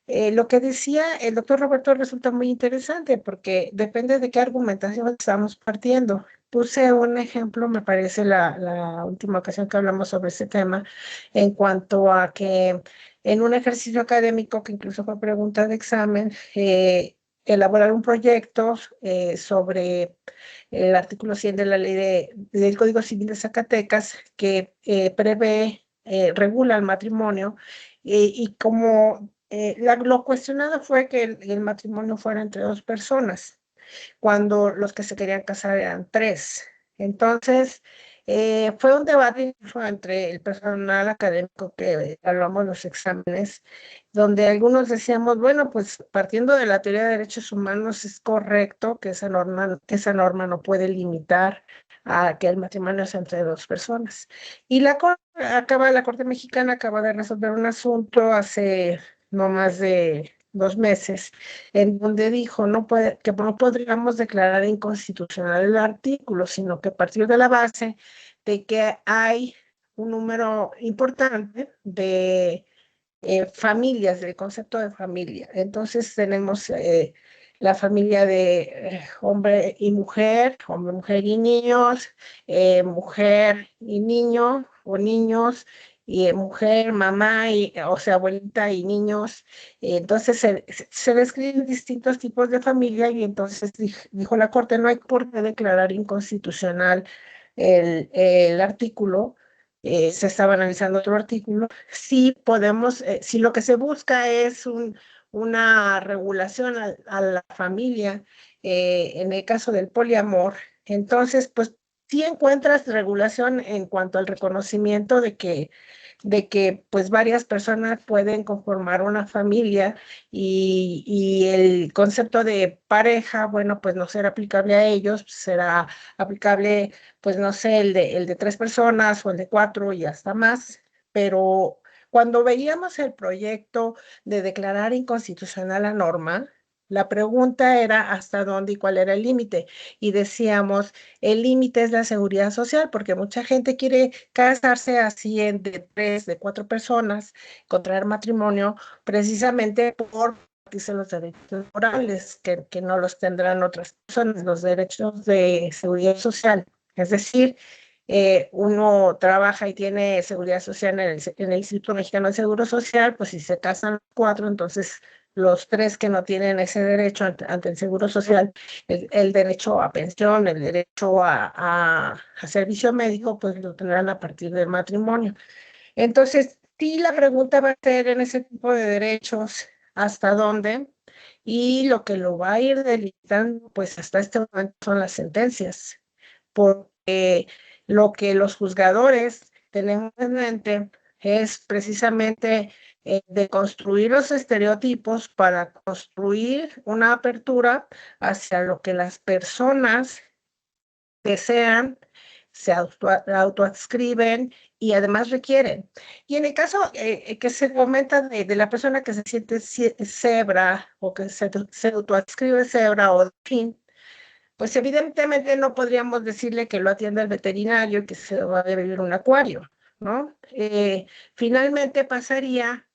lo que decía el doctor Roberto resulta muy interesante porque depende de qué argumentación estamos partiendo. Puse un ejemplo, me parece la última ocasión que hablamos sobre ese tema, en cuanto a que en un ejercicio académico, que incluso fue pregunta de examen, elaborar un proyecto sobre el artículo 100 de la ley del Código Civil de Zacatecas, que prevé, regula el matrimonio, y como lo cuestionado fue que el matrimonio fuera entre dos personas, cuando los que se querían casar eran tres. Entonces, fue un debate entre el personal académico que evaluamos los exámenes, donde algunos decíamos, bueno, pues partiendo de la teoría de derechos humanos es correcto que esa norma no puede limitar a que el matrimonio sea entre dos personas. Y la Corte Mexicana acaba de resolver un asunto hace no más de 2 meses, en donde dijo que no podríamos declarar inconstitucional el artículo, sino que a partir de la base de que hay un número importante de familias, del concepto de familia. Entonces tenemos la familia de hombre y mujer, hombre, mujer y niños, mujer y niño o niños, y mujer, mamá, o sea, abuelita y niños. Entonces se describen distintos tipos de familia y entonces dijo la Corte, no hay por qué declarar inconstitucional el artículo. Se estaba analizando otro artículo. Sí podemos, si lo que se busca es una regulación a la familia, en el caso del poliamor, entonces pues sí encuentras regulación en cuanto al reconocimiento de que pues varias personas pueden conformar una familia, y el concepto de pareja, bueno, pues no será aplicable a ellos, será aplicable, pues no sé, el de 3 personas o el de 4 y hasta más. Pero cuando veíamos el proyecto de declarar inconstitucional la norma, la pregunta era hasta dónde y cuál era el límite. Y decíamos, el límite es la seguridad social, porque mucha gente quiere casarse así de 3, de 4 personas, contraer matrimonio, precisamente por garantizar los derechos morales, que no los tendrán otras personas, los derechos de seguridad social. Es decir, uno trabaja y tiene seguridad social en el Instituto Mexicano de Seguro Social, pues si se casan 4, entonces los 3 que no tienen ese derecho ante el Seguro Social, el derecho a pensión, el derecho a servicio médico, pues lo tendrán a partir del matrimonio. Entonces, sí, la pregunta va a ser en ese tipo de derechos, ¿hasta dónde? Y lo que lo va a ir delimitando, pues hasta este momento son las sentencias, porque lo que los juzgadores tenemos en mente es precisamente de construir los estereotipos para construir una apertura hacia lo que las personas desean, se autoadscriben y además requieren. Y en el caso que se comenta de la persona que se siente cebra o que se autoadscribe cebra o delfín, pues evidentemente no podríamos decirle que lo atienda el veterinario y que se va a vivir en un acuario, ¿no? Finalmente pasaría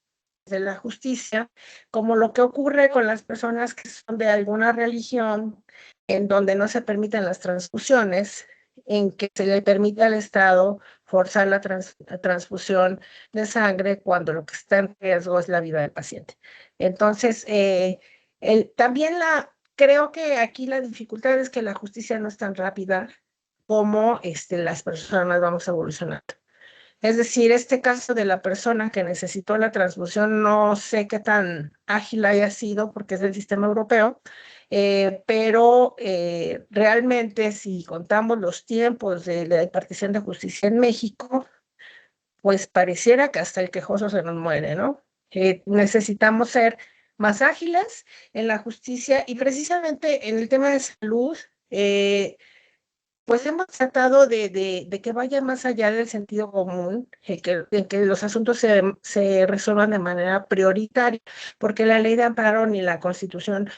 de la justicia, como lo que ocurre con las personas que son de alguna religión, en donde no se permiten las transfusiones, en que se le permite al Estado forzar la transfusión de sangre cuando lo que está en riesgo es la vida del paciente. Entonces, también creo que aquí la dificultad es que la justicia no es tan rápida como las personas vamos evolucionando. Es decir, este caso de la persona que necesitó la transfusión, no sé qué tan ágil haya sido porque es del sistema europeo, pero realmente si contamos los tiempos de la impartición de justicia en México, pues pareciera que hasta el quejoso se nos muere, ¿no? Necesitamos ser más ágiles en la justicia y precisamente en el tema de salud, pues hemos tratado de que vaya más allá del sentido común, que los asuntos se resuelvan de manera prioritaria, porque la ley de amparo ni la Constitución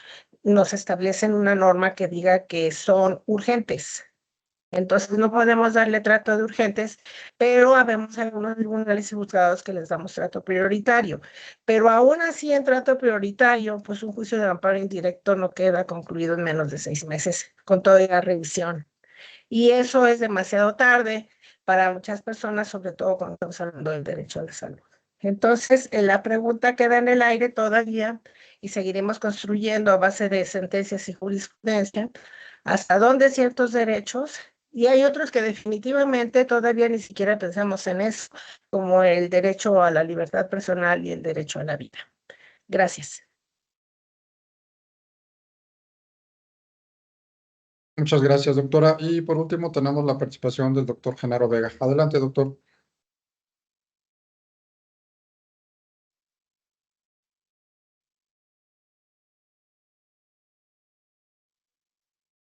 nos establecen una norma que diga que son urgentes. Entonces no podemos darle trato de urgentes, pero habemos algunos tribunales y juzgados que les damos trato prioritario. Pero aún así en trato prioritario, pues un juicio de amparo indirecto no queda concluido en menos de 6 meses, con toda la revisión. Y eso es demasiado tarde para muchas personas, sobre todo cuando estamos hablando del derecho a la salud. Entonces, la pregunta queda en el aire todavía y seguiremos construyendo a base de sentencias y jurisprudencia hasta dónde ciertos derechos, y hay otros que definitivamente todavía ni siquiera pensamos en eso, como el derecho a la libertad personal y el derecho a la vida. Gracias. Muchas gracias, doctora. Y por último tenemos la participación del doctor Genaro Vega. Adelante, doctor.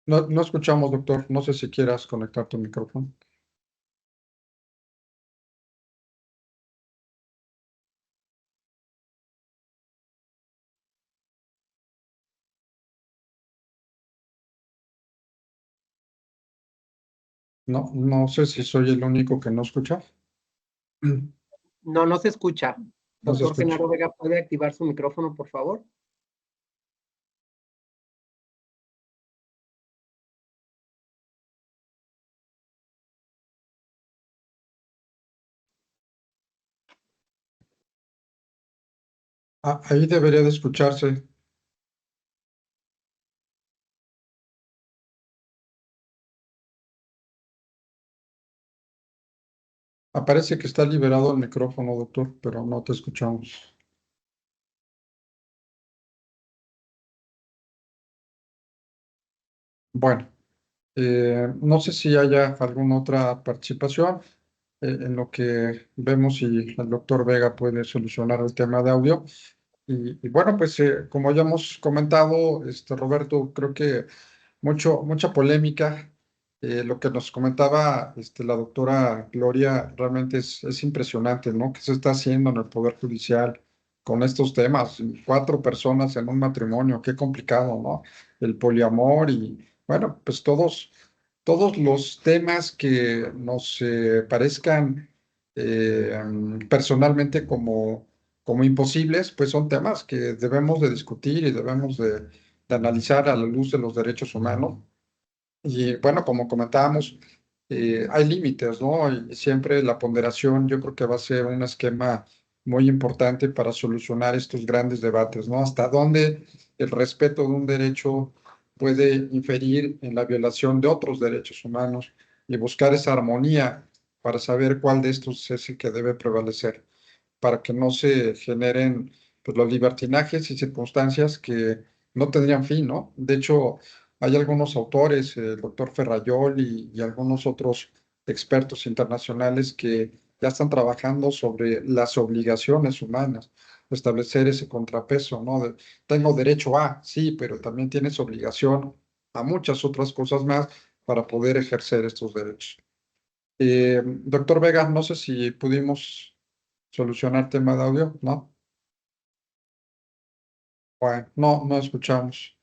No escuchamos, doctor. No sé si quieras conectar tu micrófono. No sé si soy el único que no escucha. No, no se escucha. No se Doctor escucha. Genaro Vega, ¿puede activar su micrófono, por favor? Ahí debería de escucharse. Aparece que está liberado el micrófono, doctor, pero no te escuchamos. Bueno, no sé si haya alguna otra participación en lo que vemos si el doctor Vega puede solucionar el tema de audio. Y bueno, pues como ya hemos comentado, Roberto, creo que mucha polémica. Lo que nos comentaba la doctora Gloria realmente es impresionante, ¿no? ¿Qué se está haciendo en el Poder Judicial con estos temas? 4 personas en un matrimonio, qué complicado, ¿no? El poliamor y, bueno, pues todos los temas que nos parezcan personalmente como imposibles, pues son temas que debemos de discutir y debemos de analizar a la luz de los derechos humanos. Y bueno, como comentábamos, hay límites, ¿no? Y siempre la ponderación yo creo que va a ser un esquema muy importante para solucionar estos grandes debates, ¿no? Hasta dónde el respeto de un derecho puede inferir en la violación de otros derechos humanos y buscar esa armonía para saber cuál de estos es el que debe prevalecer, para que no se generen pues, los libertinajes y circunstancias que no tendrían fin, ¿no? De hecho, hay algunos autores, el doctor Ferrayol y algunos otros expertos internacionales que ya están trabajando sobre las obligaciones humanas, establecer ese contrapeso, ¿no? Tengo derecho a, sí, pero también tienes obligación a muchas otras cosas más para poder ejercer estos derechos. Doctor Vega, no sé si pudimos solucionar tema de audio, ¿no? Bueno, no escuchamos.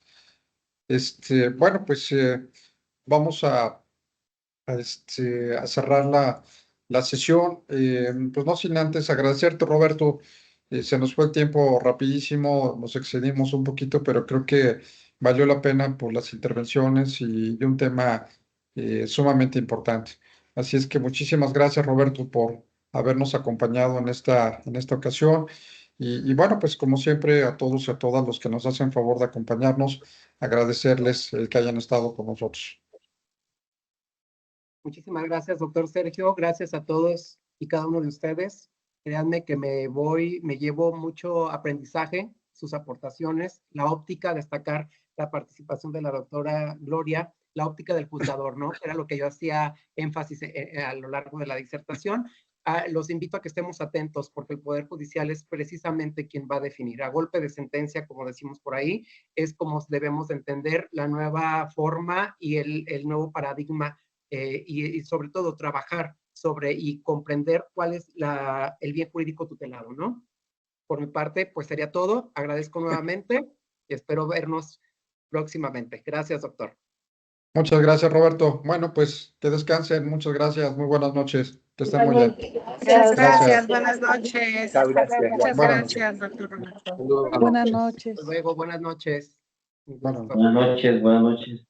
Bueno, pues vamos a cerrar la sesión. Pues no sin antes agradecerte, Roberto. Se nos fue el tiempo rapidísimo, nos excedimos un poquito, pero creo que valió la pena por las intervenciones y de un tema sumamente importante. Así es que muchísimas gracias, Roberto, por habernos acompañado en esta ocasión. Y bueno, pues como siempre, a todos y a todas los que nos hacen favor de acompañarnos, agradecerles el que hayan estado con nosotros. Muchísimas gracias, doctor Sergio. Gracias a todos y cada uno de ustedes. Créanme que me llevo mucho aprendizaje, sus aportaciones, la óptica, destacar la participación de la doctora Gloria, la óptica del juzgador, ¿no? Era lo que yo hacía énfasis a lo largo de la disertación. Los invito a que estemos atentos porque el Poder Judicial es precisamente quien va a definir. A golpe de sentencia, como decimos por ahí, es como debemos entender la nueva forma y el nuevo paradigma y sobre todo trabajar sobre y comprender cuál es el bien jurídico tutelado, ¿no? Por mi parte, pues sería todo. Agradezco nuevamente y espero vernos próximamente. Gracias, doctor. Muchas gracias, Roberto. Bueno, pues que descansen. Muchas gracias. Muy buenas noches. Que estén muy bien. Muchas gracias. Gracias. Buenas noches. Muchas gracias. Muchas Buenas gracias, doctor Roberto. Saludos. Buenas noches. Hasta luego. Buenas noches. Buenas Buenas noches, buenas noches.